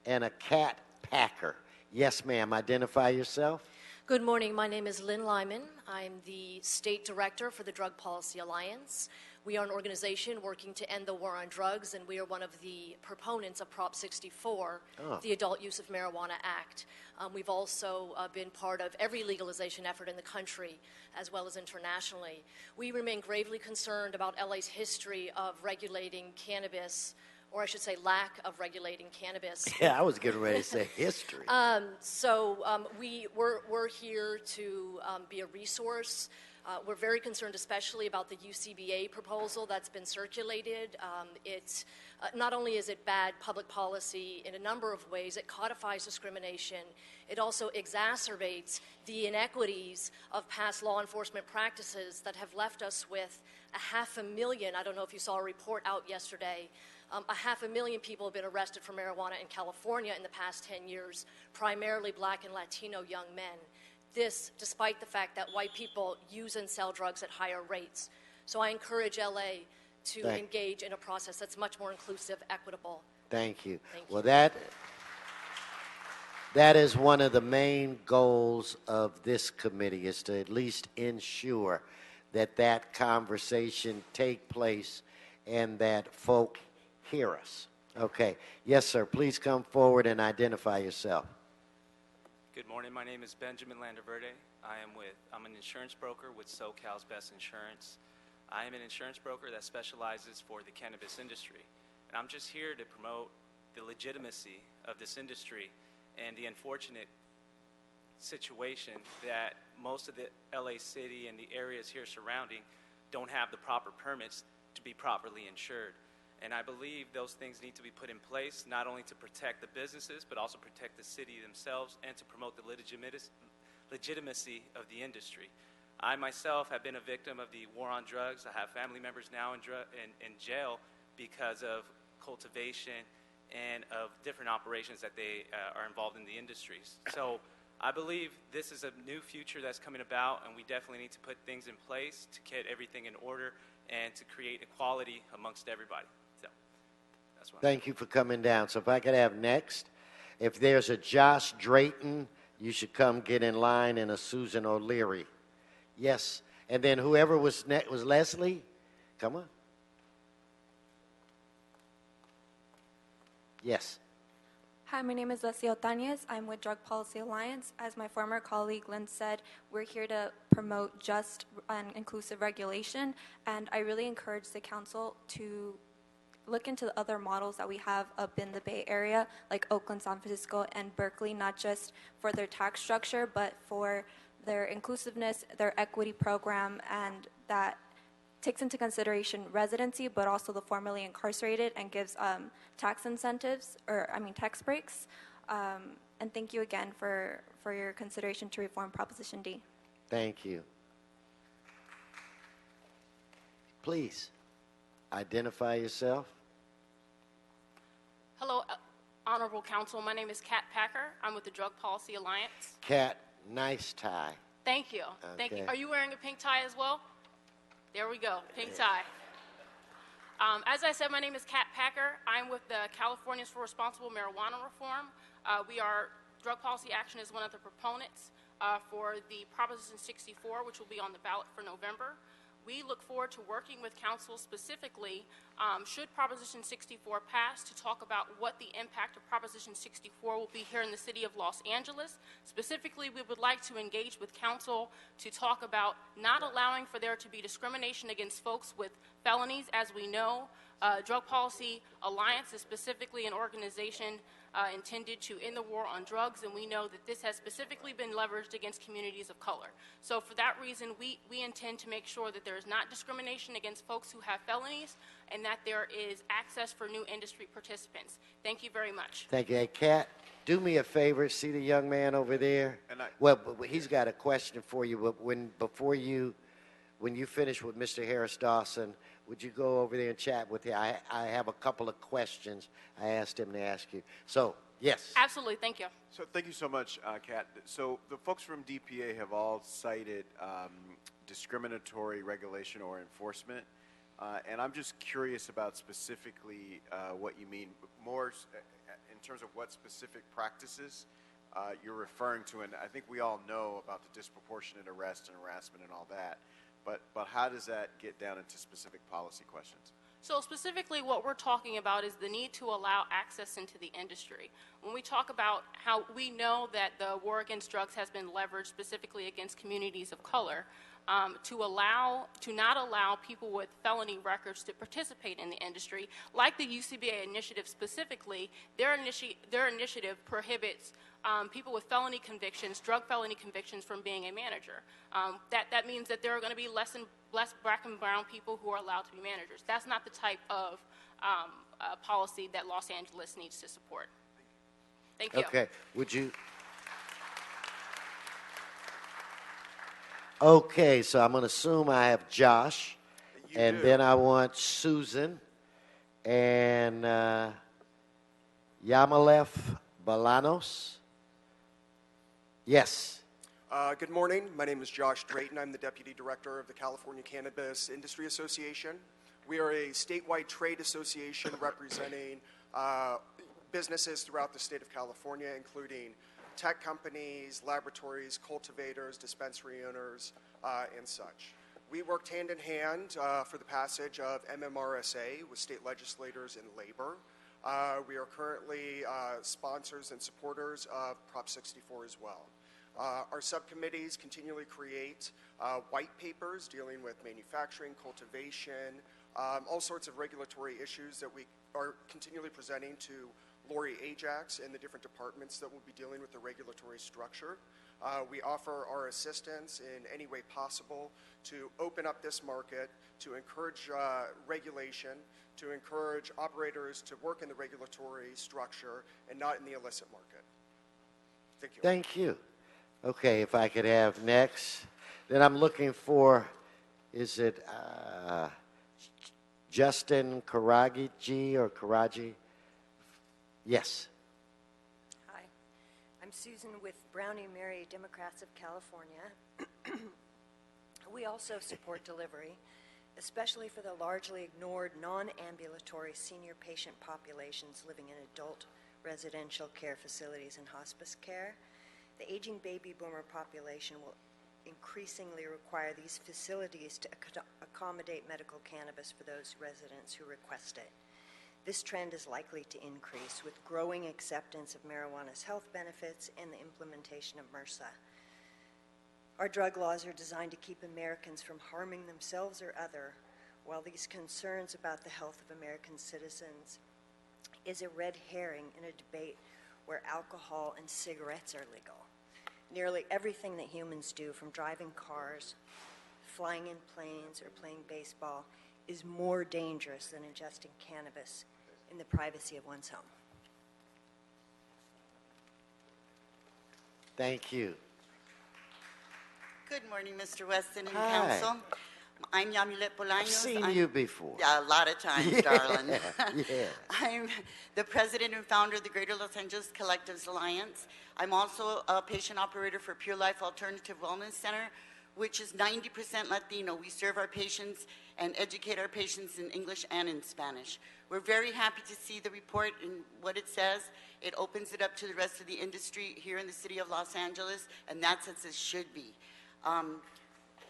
and a Cat Packer. Yes, ma'am. Identify yourself. Good morning. My name is Lynn Lyman. I'm the State Director for the Drug Policy Alliance. We are an organization working to end the war on drugs, and we are one of the proponents of Prop 64, the Adult Use of Marijuana Act. We've also been part of every legalization effort in the country, as well as internationally. We remain gravely concerned about LA's history of regulating cannabis, or I should say lack of regulating cannabis. Yeah, I was getting ready to say history. We're here to be a resource. We're very concerned especially about the UCBA proposal that's been circulated. Not only is it bad public policy in a number of ways, it codifies discrimination. It also exacerbates the inequities of past law enforcement practices that have left us with 500,000, I don't know if you saw a report out yesterday, 500,000 people have been arrested for marijuana in California in the past 10 years, primarily black and Latino young men. This, despite the fact that white people use and sell drugs at higher rates. So I encourage LA to engage in a process that's much more inclusive, equitable. Thank you. Thank you. Well, that is one of the main goals of this committee, is to at least ensure that that conversation take place and that folk hear us. Okay. Yes, sir. Please come forward and identify yourself. Good morning. My name is Benjamin Landaverde. I'm an insurance broker with SoCal's Best Insurance. I am an insurance broker that specializes for the cannabis industry. And I'm just here to promote the legitimacy of this industry and the unfortunate situation that most of the LA City and the areas here surrounding don't have the proper permits to be properly insured. And I believe those things need to be put in place, not only to protect the businesses, but also protect the city themselves and to promote the legitimacy of the industry. I myself have been a victim of the war on drugs. I have family members now in jail because of cultivation and of different operations that they are involved in the industries. So I believe this is a new future that's coming about, and we definitely need to put things in place to get everything in order and to create equality amongst everybody. So that's what Thank you for coming down. So if I could have next, if there's a Josh Drayton, you should come get in line, and a Susan O'Leary. Yes. And then whoever was next was Leslie. Come on. Yes. Hi, my name is Leslie Otañez. I'm with Drug Policy Alliance. As my former colleague Lynn said, we're here to promote just and inclusive regulation, and I really encourage the council to look into the other models that we have up in the Bay Area, like Oakland, San Francisco, and Berkeley, not just for their tax structure, but for their inclusiveness, their equity program, and that takes into consideration residency, but also the formerly incarcerated, and gives tax incentives, tax breaks. And thank you again for your consideration to reform Proposition D. Thank you. Please, identify yourself. Hello, Honorable Council. My name is Kat Packer. I'm with the Drug Policy Alliance. Kat, nice tie. Thank you. Thank you. Okay. Are you wearing a pink tie as well? There we go, pink tie. As I said, my name is Kat Packer. I'm with the Californians for Responsible Marijuana Reform. Drug Policy Action is one of the proponents for the Proposition 64, which will be on the ballot for November. We look forward to working with Council specifically, should Proposition 64 pass, to talk about what the impact of Proposition 64 will be here in the city of Los Angeles. Specifically, we would like to engage with Council to talk about not allowing for there to be discrimination against folks with felonies. As we know, Drug Policy Alliance is specifically an organization intended to end the war on drugs, and we know that this has specifically been leveraged against communities of color. So for that reason, we intend to make sure that there is not discrimination against folks who have felonies, and that there is access for new industry participants. Thank you very much. Thank you. Hey, Kat, do me a favor. See the young man over there? But he's got a question for you. But when you finish with Mr. Harris Dawson, would you go over there and chat with him? I have a couple of questions I asked him to ask you. So, yes. Absolutely. Thank you. So thank you so much, Kat. So the folks from DPA have all cited discriminatory regulation or enforcement. And I'm just curious about specifically what you mean, more in terms of what specific practices you're referring to. And I think we all know about the disproportionate arrest and harassment and all that. But how does that get down into specific policy questions? So specifically what we're talking about is the need to allow access into the industry. When we talk about how we know that the war against drugs has been leveraged specifically against communities of color, to not allow people with felony records to participate in the industry. Like the UCBA initiative specifically, their initiative prohibits people with felony convictions, drug felony convictions, from being a manager. That means that there are going to be less black and brown people who are allowed to be managers. That's not the type of policy that Los Angeles needs to support. Thank you. Okay, would you? Okay, so I'm going to assume I have Josh, and then I want Susan and Yamalef Balanos. Yes. Good morning. My name is Josh Drayton. I'm the Deputy Director of the California Cannabis Industry Association. We are a statewide trade association representing businesses throughout the state of California, including tech companies, laboratories, cultivators, dispensary owners, and such. We worked hand in hand for the passage of MMRSA with state legislators and labor. We are currently sponsors and supporters of Prop 64 as well. Our subcommittees continually create white papers dealing with manufacturing, cultivation, all sorts of regulatory issues that we are continually presenting to Lori Ajax and the different departments that will be dealing with the regulatory structure. We offer our assistance in any way possible to open up this market, to encourage regulation, to encourage operators to work in the regulatory structure and not in the illicit market. Thank you. Thank you. Okay, if I could have next. Then I'm looking for, is it Justin Karagi or Karaji? Yes. Hi, I'm Susan with Brownie Mary Democrats of California. We also support delivery, especially for the largely ignored non-ambulatory senior patient populations living in adult residential care facilities and hospice care. The aging baby boomer population will increasingly require these facilities to accommodate medical cannabis for those residents who request it. This trend is likely to increase with growing acceptance of marijuana's health benefits and the implementation of MRSA. Our drug laws are designed to keep Americans from harming themselves or other, while these concerns about the health of American citizens is a red herring in a debate where alcohol and cigarettes are legal. Nearly everything that humans do, from driving cars, flying in planes, or playing baseball, is more dangerous than ingesting cannabis in the privacy of one's home. Thank you. Good morning, Mr. Weston and Hi. Council. I'm Yamulet Bolaños. I've seen you before. Yeah, a lot of times, Yeah, darling. yeah. I'm the president and founder of the Greater Los Angeles Collectives Alliance. I'm also a patient operator for Pure Life Alternative Wellness Center, which is 90% Latino. We serve our patients and educate our patients in English and in Spanish. We're very happy to see the report and what it says. It opens it up to the rest of the industry here in the city of Los Angeles, and that's as it should be.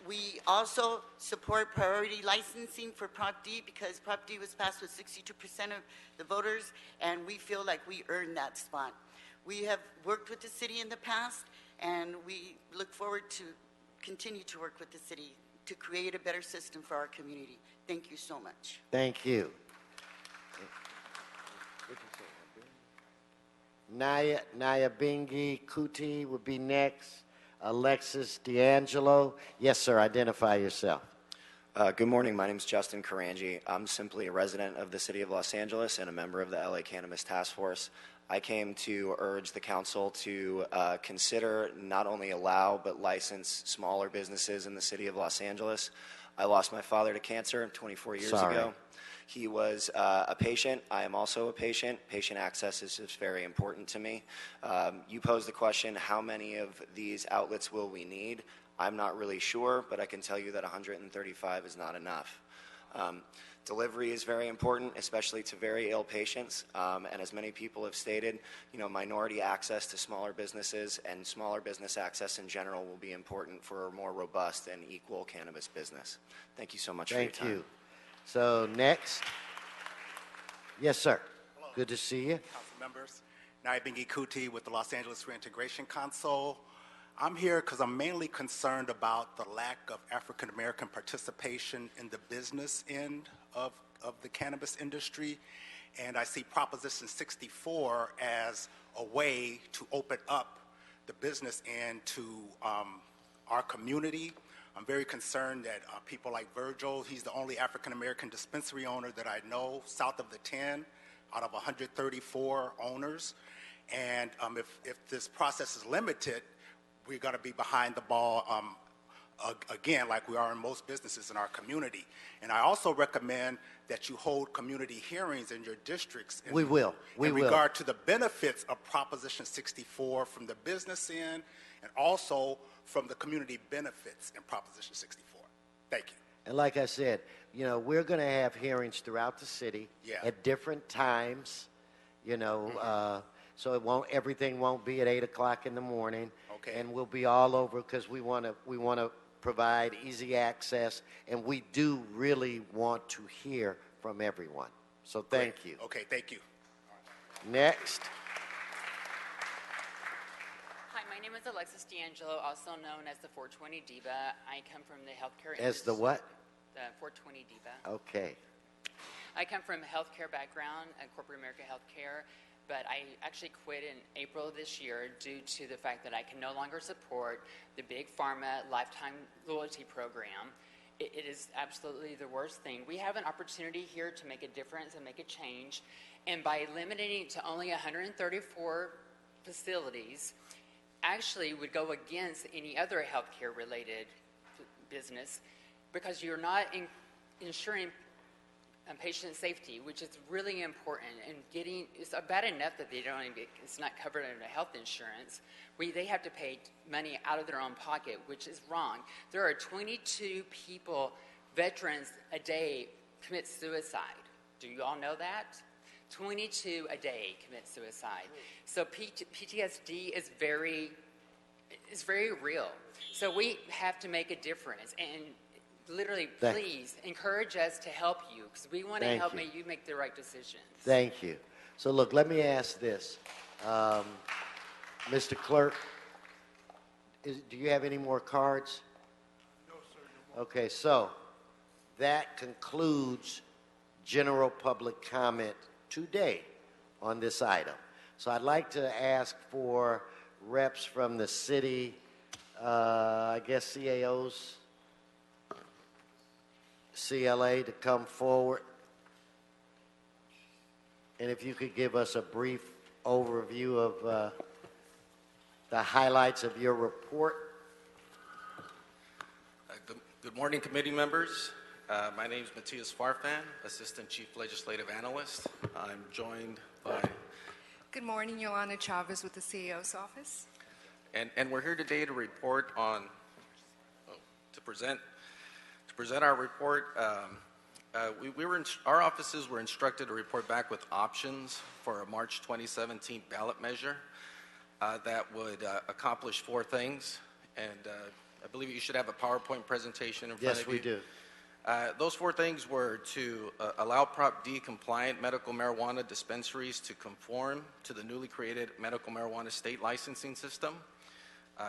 We also support priority licensing for Prop D because Prop D was passed with 62% of the voters, and we feel like we earned that spot. We have worked with the city in the past, and we look forward to continue to work with the city to create a better system for our community. Thank you so much. Thank you. Nyabingi Kuti would be next. Alexis D'Angelo. Yes, sir. Identify yourself. Good morning. My name is Justin Karanji. I'm simply a resident of the city of Los Angeles and a member of the LA Cannabis Task Force. I came to urge the council to consider not only allow but license smaller businesses in the city of Los Angeles. I lost my father to cancer 24 years ago. He was a patient. I am also a patient. Patient access is just very important to me. You posed the question, how many of these outlets will we need? I'm not really sure, but I can tell you that 135 is not enough. Delivery is very important, especially to very ill patients. And as many people have stated, minority access to smaller businesses and smaller business access in general will be important for a more robust and equal cannabis business. Thank you so much for your time. Thank you. So next. Yes, sir. Hello. Good to see you. Council members. Nyabingi Kuti with the Los Angeles Reintegration Council. I'm here because I'm mainly concerned about the lack of African American participation in the business end of the cannabis industry. And I see Proposition 64 as a way to open up the business end to our community. I'm very concerned that people like Virgil, he's the only African American dispensary owner that I know south of the 10 out of 134 owners. And if this process is limited, we're going to be behind the ball again, like we are in most businesses in our community. And I also recommend that you hold community hearings in your districts. We will. In regard to the benefits of Proposition 64 from the business end and also from the community benefits in Proposition 64. Thank you. And like I said, you know, we're going to have hearings throughout the city at different times, you know, so everything won't be at 8 o'clock in the morning. Okay. And we'll be all over because we want to provide easy access, and we do really want to hear from everyone. So thank you. Okay, thank you. Next. Hi, my name is Alexis D'Angelo, also known as the 420 Diva. I come from the healthcare As the what? The 420 Diva. Okay. I come from a healthcare background, corporate America Healthcare, but I actually quit in April of this year due to the fact that I can no longer support the Big Pharma Lifetime Loyalty Program. It is absolutely the worst thing. We have an opportunity here to make a difference and make a change, and by limiting it to only 134 facilities, actually would go against any other healthcare related business because you're not ensuring patient safety, which is really important. And it's bad enough that it's not covered under health insurance. They have to pay money out of their own pocket, which is wrong. There are 22 people, veterans, a day commit suicide. Do you all know that? 22 a day commit suicide. So PTSD is very real. So we have to make a difference. And literally, please encourage us to help you because we want to help you make the right decisions. Thank you. So look, let me ask this. Mr. Clerk, do you have any more cards? No, sir. No more. Okay, so that concludes general public comment today on this item. So I'd like to ask for reps from the city, I guess CAOs, CLA to come forward. And if you could give us a brief overview of the highlights of your report. Good morning, committee members. My name is Matthias Farfan, Assistant Chief Legislative Analyst. I'm joined by... Good morning, Yolanda Chavez with the CEO's office. And we're here today to report on, to present our report. Our offices were instructed to report back with options for a March 2017 ballot measure that would accomplish 4 things. And I believe you should have a PowerPoint presentation in front of you. Yes, we do. Those 4 things were to allow Prop D compliant medical marijuana dispensaries to conform to the newly created medical marijuana state licensing system.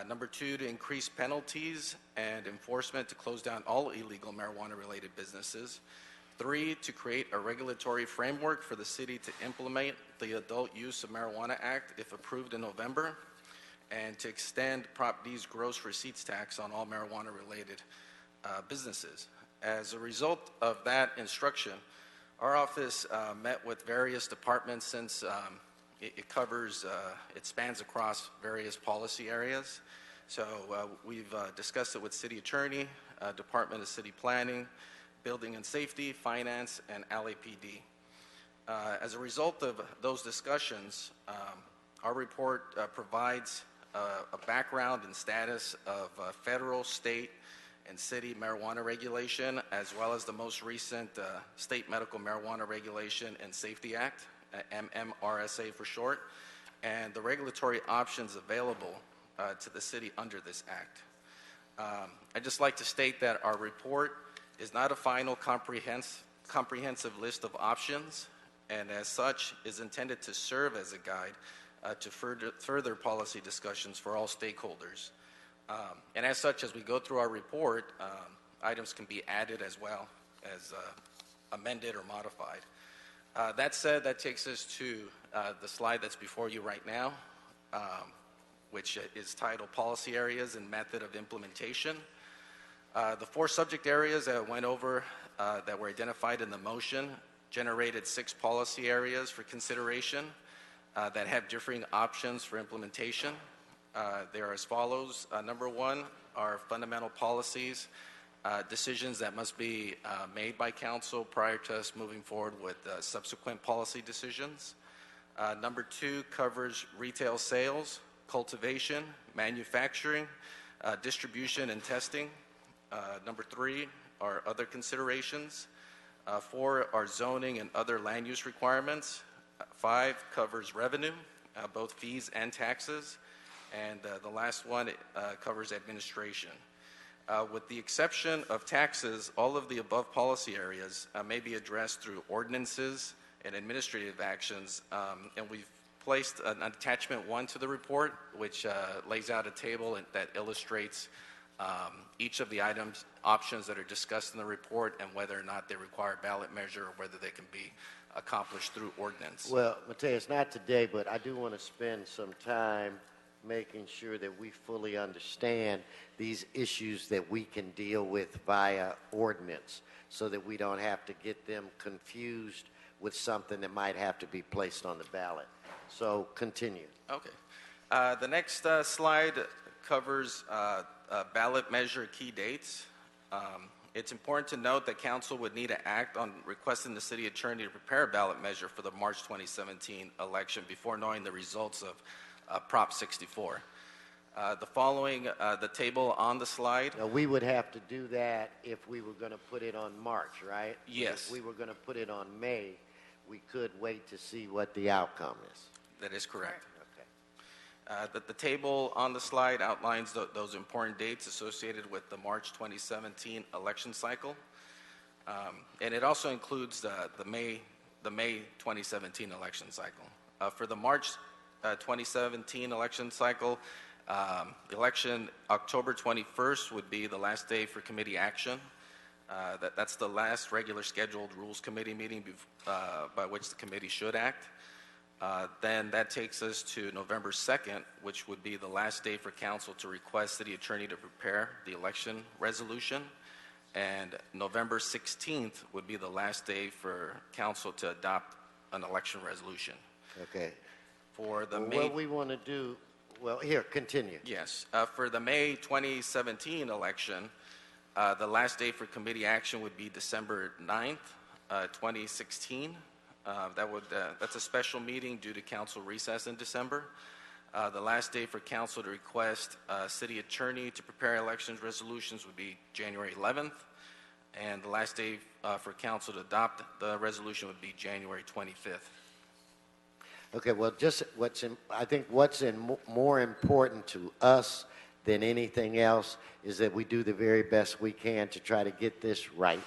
Number 2, to increase penalties and enforcement to close down all illegal marijuana-related businesses. 3, to create a regulatory framework for the city to implement the Adult Use of Marijuana Act if approved in November, and to extend Prop D's gross receipts tax on all marijuana-related businesses. As a result of that instruction, our office met with various departments since it spans across various policy areas. So we've discussed it with City Attorney, Department of City Planning, Building and Safety, Finance, and LAPD. As a result of those discussions, our report provides a background and status of federal, state, and city marijuana regulation, as well as the most recent State Medical Marijuana Regulation and Safety Act, MMRSA for short, and the regulatory options available to the city under this act. I'd just like to state that our report is not a final comprehensive list of options, and as such is intended to serve as a guide to further policy discussions for all stakeholders. And as such, as we go through our report, items can be added as well as amended or modified. That said, that takes us to the slide that's before you right now, which is titled Policy Areas and Method of Implementation. The 4 subject areas that I went over that were identified in the motion generated 6 policy areas for consideration that have differing options for implementation. They are as follows. Number 1 are fundamental policies, decisions that must be made by council prior to us moving forward with subsequent policy decisions. Number 2 covers retail sales, cultivation, manufacturing, distribution, and testing. Number 3 are other considerations. 4 are zoning and other land use requirements. 5 covers revenue, both fees and taxes. And the last one covers administration. With the exception of taxes, all of the above policy areas may be addressed through ordinances and administrative actions. And we've placed an attachment 1 to the report, which lays out a table that illustrates each of the options that are discussed in the report and whether or not they require ballot measure or whether they can be accomplished through ordinance. Well, Mateus, not today, but I do want to spend some time making sure that we fully understand these issues that we can deal with via ordinance so that we don't have to get them confused with something that might have to be placed on the ballot. So continue. Okay. The next slide covers ballot measure key dates. It's important to note that council would need to act on requesting the city attorney to prepare a ballot measure for the March 2017 election before knowing the results of Prop 64. The following, the table on the slide. Now, we would have to do that if we were going to put it on March, right? Yes. If we were going to put it on May, we could wait to see what the outcome is. That is correct. Okay. The table on the slide outlines those important dates associated with the March 2017 election cycle. And it also includes the May 2017 election cycle. For the March 2017 election cycle, election October 21st would be the last day for committee action. That's the last regular scheduled Rules Committee meeting by which the committee should act. Then that takes us to November 2nd, which would be the last day for council to request city attorney to prepare the election resolution. And November 16th would be the last day for council to adopt an election resolution. Okay. For the What we want to do, well, here, continue. Yes. For the May 2017 election, the last day for committee action would be December 9th, 2016. That's a special meeting due to council recess in December. The last day for council to request city attorney to prepare elections resolutions would be January 11th. And the last day for council to adopt the resolution would be January 25th. Okay, well, just I think what's more important to us than anything else is that we do the very best we can to try to get this right.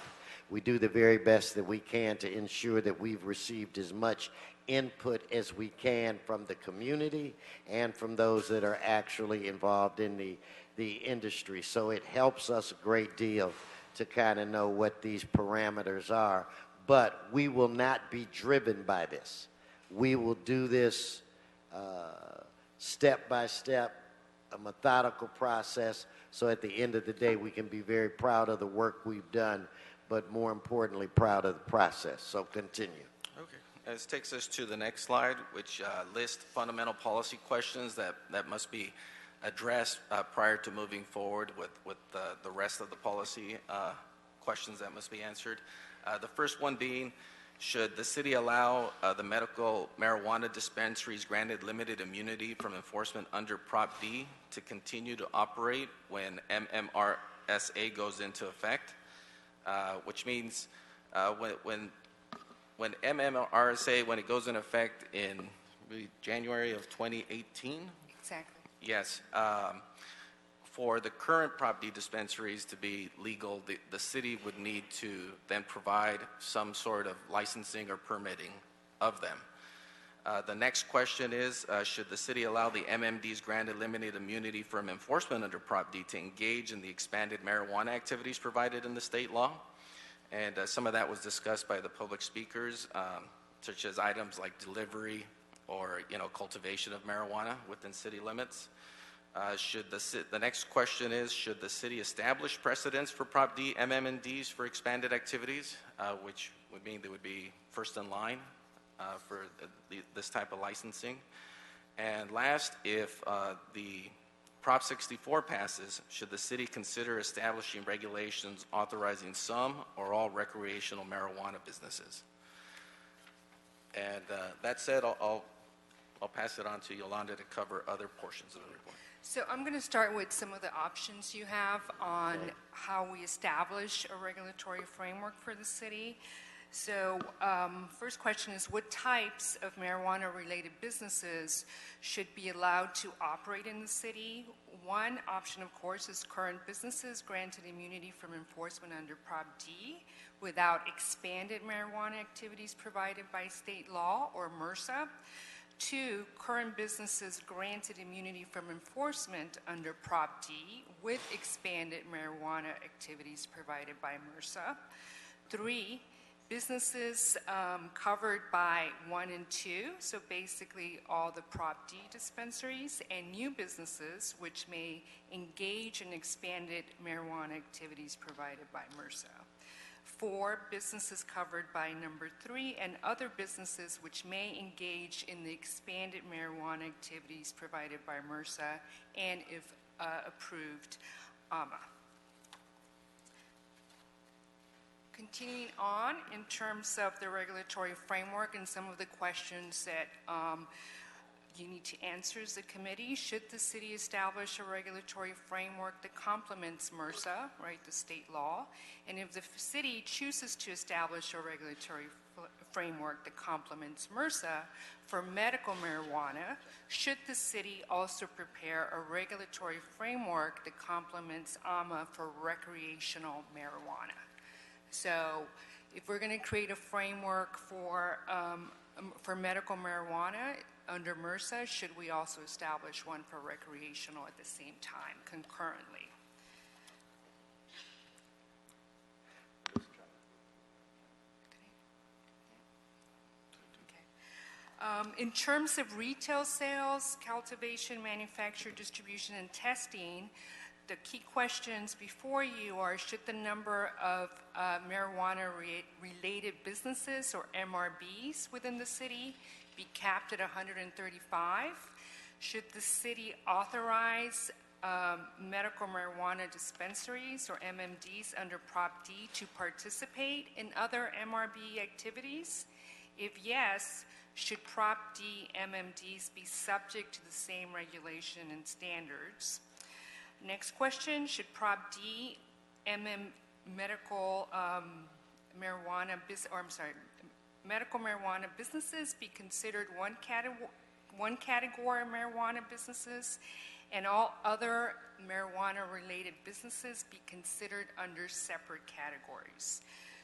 We do the very best that we can to ensure that we've received as much input as we can from the community and from those that are actually involved in the industry. So it helps us a great deal to kind of know what these parameters are. But we will not be driven by this. We will do this step by step, a methodical process, so at the end of the day we can be very proud of the work we've done, but more importantly, proud of the process. So continue. Okay. This takes us to the next slide, which lists fundamental policy questions that must be addressed prior to moving forward with the rest of the policy questions that must be answered. The first one being, should the city allow the medical marijuana dispensaries granted limited immunity from enforcement under Prop D to continue to operate when MMRSA goes into effect? Which means when MMRSA, when it goes into effect in January of 2018? Exactly. Yes. For the current Prop D dispensaries to be legal, the city would need to then provide some sort of licensing or permitting of them. The next question is, should the city allow the MMDs granted limited immunity from enforcement under Prop D to engage in the expanded marijuana activities provided in the state law? And some of that was discussed by the public speakers, such as items like delivery or, cultivation of marijuana within city limits. The next question is, should the city establish precedents for Prop D MMDs for expanded activities, which would mean they would be first in line for this type of licensing? And last, if the Prop 64 passes, should the city consider establishing regulations authorizing some or all recreational marijuana businesses? And that said, I'll pass it on to Yolanda to cover other portions of the report. So I'm going to start with some of the options you have on how we establish a regulatory framework for the city. So first question is, what types of marijuana-related businesses should be allowed to operate in the city? One option, of course, is current businesses granted immunity from enforcement under Prop D without expanded marijuana activities provided by state law or MRSA. Two, current businesses granted immunity from enforcement under Prop D with expanded marijuana activities provided by MRSA. Three, businesses covered by 1 and 2, so basically all the Prop D dispensaries, and new businesses which may engage in expanded marijuana activities provided by MRSA. 4, businesses covered by number 3, and other businesses which may engage in the expanded marijuana activities provided by MRSA, and if approved, AMA. Continuing on, in terms of the regulatory framework and some of the questions that you need to answer as a committee, should the city establish a regulatory framework that complements MRSA, right, the state law? And if the city chooses to establish a regulatory framework that complements MRSA for medical marijuana, should the city also prepare a regulatory framework that complements AMA for recreational marijuana? So if we're going to create a framework for medical marijuana under MRSA, should we also establish one for recreational at the same time, concurrently? In terms of retail sales, cultivation, manufacture, distribution, and testing, the key questions before you are, should the number of marijuana-related businesses, or MRBs, within the city be capped at 135? Should the city authorize medical marijuana dispensaries, or MMDs, under Prop D to participate in other MRB activities? If yes, should Prop D MMDs be subject to the same regulation and standards? Next question, should Prop D medical marijuana businesses be considered one category of marijuana businesses, and all other marijuana-related businesses be considered under separate categories?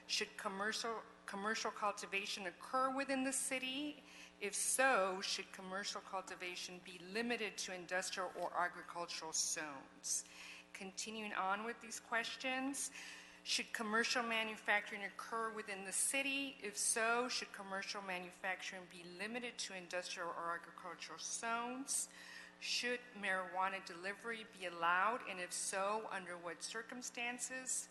Should commercial cultivation occur within the city? If so, should commercial cultivation be limited to industrial or agricultural zones? Continuing on with these questions, should commercial manufacturing occur within the city? If so, should commercial manufacturing be limited to industrial or agricultural zones? Should marijuana delivery be allowed, and if so, under what circumstances?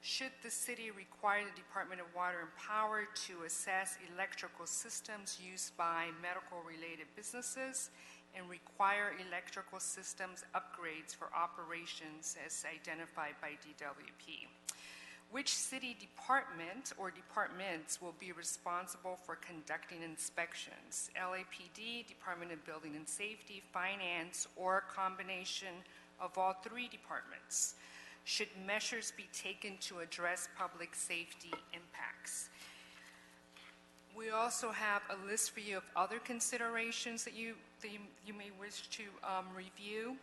Should the city require the Department of Water and Power to assess electrical systems used by medical-related businesses and require electrical systems upgrades for operations as identified by DWP? Which city department or departments will be responsible for conducting inspections? LAPD, Department of Building and Safety, Finance, or a combination of all 3 departments? Should measures be taken to address public safety impacts? We also have a list for you of other considerations that you may wish to review.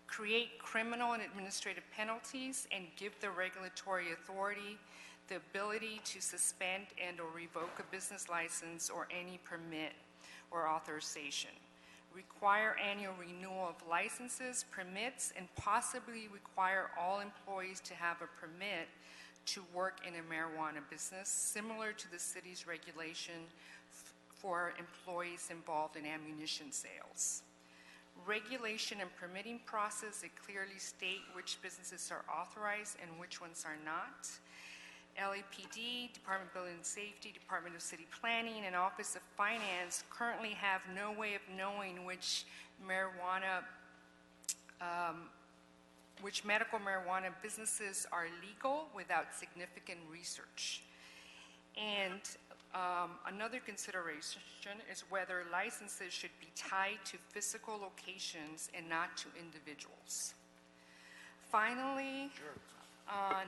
Create criminal and administrative penalties and give the regulatory authority the ability to suspend and or revoke a business license or any permit or authorization, require annual renewal of licenses, permits, and possibly require all employees to have a permit to work in a marijuana business, similar to the city's regulation for employees involved in ammunition sales. Regulation and permitting process that clearly state which businesses are authorized and which ones are not. LAPD, Department of Building and Safety, Department of City Planning, and Office of Finance currently have no way of knowing which medical marijuana businesses are legal without significant research. And another consideration is whether licenses should be tied to physical locations and not to individuals. Finally, on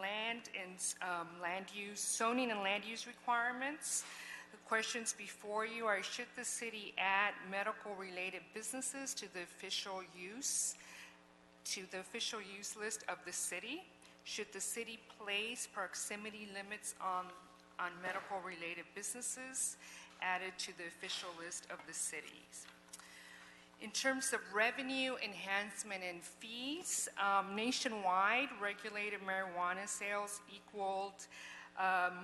land use, zoning and land use requirements, the questions before you are, should the city add medical-related businesses to the official use list of the city? Should the city place proximity limits on medical-related businesses added to the official list of the cities? In terms of revenue enhancement and fees, nationwide, regulated marijuana sales equaled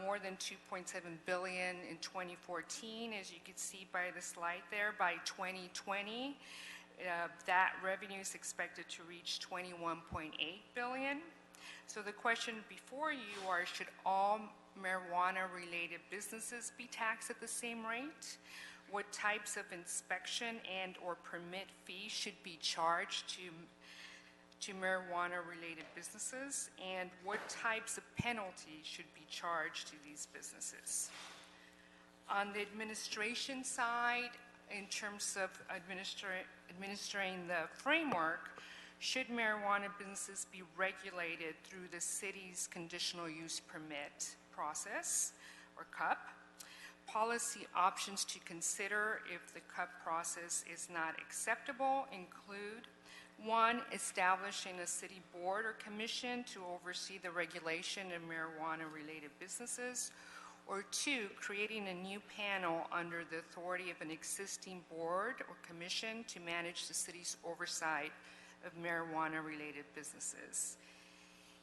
more than $2.7 billion in 2014, as you can see by the slide there. By 2020, that revenue is expected to reach $21.8 billion. So the question before you are, should all marijuana-related businesses be taxed at the same rate? What types of inspection and or permit fees should be charged to marijuana-related businesses? And what types of penalties should be charged to these businesses? On the administration side, in terms of administering the framework, should marijuana businesses be regulated through the city's conditional use permit process, or CUP? Policy options to consider if the CUP process is not acceptable include: 1, establishing a city board or commission to oversee the regulation of marijuana-related businesses, or 2, creating a new panel under the authority of an existing board or commission to manage the city's oversight of marijuana-related businesses.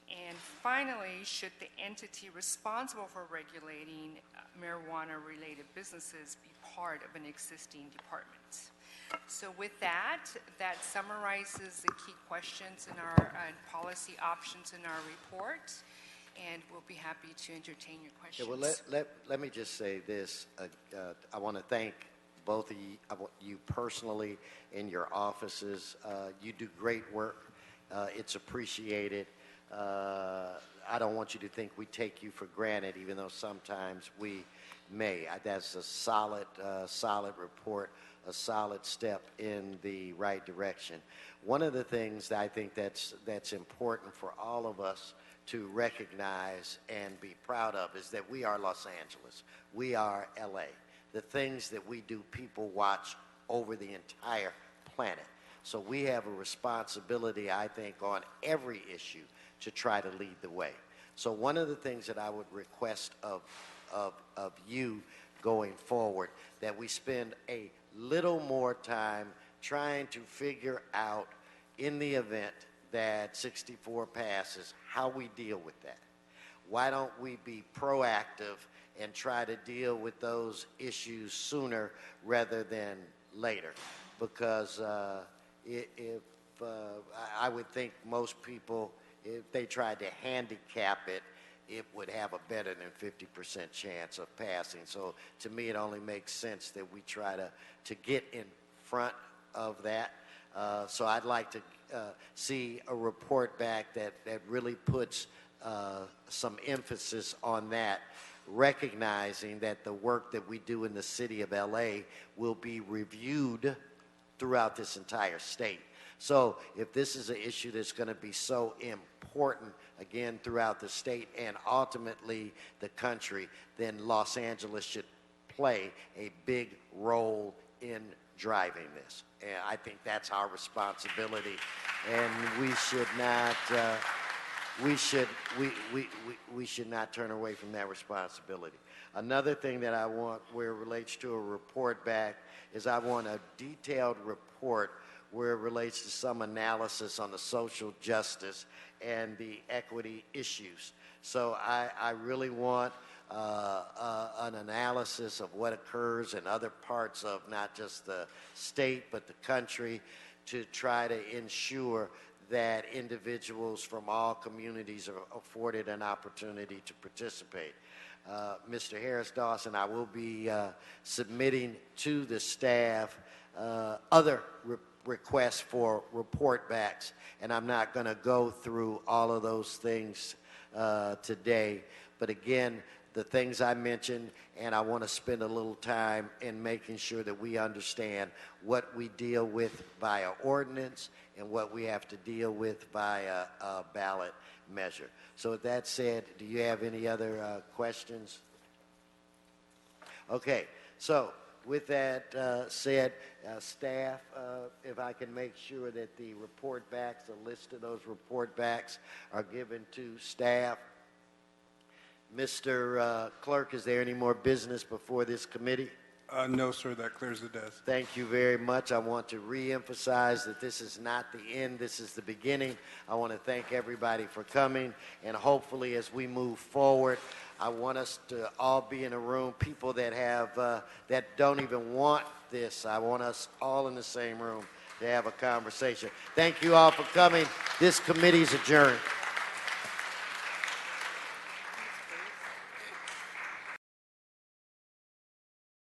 And finally, should the entity responsible for regulating marijuana-related businesses be part of an existing department? So with that summarizes the key questions in our policy options in our report, and we'll be happy to entertain your questions. Yeah, well, let me just say this. I want to thank both of you personally in your offices. You do great work. It's appreciated. I don't want you to think we take you for granted, even though sometimes we may. That's a solid report, a solid step in the right direction. One of the things that I think that's important for all of us to recognize and be proud of is that we are Los Angeles. We are LA. The things that we do, people watch over the entire planet. So we have a responsibility, I think, on every issue to try to lead the way. So one of the things that I would request of you going forward, that we spend a little more time trying to figure out, in the event that 64 passes, how we deal with that. Why don't we be proactive and try to deal with those issues sooner rather than later? Because I would think most people, if they tried to handicap it, it would have a better than 50% chance of passing. So to me, it only makes sense that we try to get in front of that. So I'd like to see a report back that really puts some emphasis on that, recognizing that the work that we do in the city of LA will be reviewed throughout this entire state. So if this is an issue that's going to be so important, again, throughout the state and ultimately the country, then Los Angeles should play a big role in driving this. And I think that's our responsibility. And we should not we should not turn away from that responsibility. Another thing that I want where it relates to a report back is I want a detailed report where it relates to some analysis on the social justice and the equity issues. So I really want an analysis of what occurs in other parts of not just the state but the country to try to ensure that individuals from all communities are afforded an opportunity to participate. Mr. Harris Dawson, I will be submitting to the staff other requests for report backs, and I'm not going to go through all of those things today. But again, the things I mentioned, and I want to spend a little time in making sure that we understand what we deal with via ordinance and what we have to deal with via ballot measure. So with that said, do you have any other questions? Okay, so with that said, staff, if I can make sure that the report backs, the list of those report backs are given to staff. Mr. Clerk, is there any more business before this committee? No, sir, that clears the desk. Thank you very much. I want to reemphasize that this is not the end, this is the beginning. I want to thank everybody for coming, and hopefully as we move forward, I want us to all be in a room, people that have, that don't even want this. I want us all in the same room to have a conversation. Thank you all for coming. This committee is adjourned.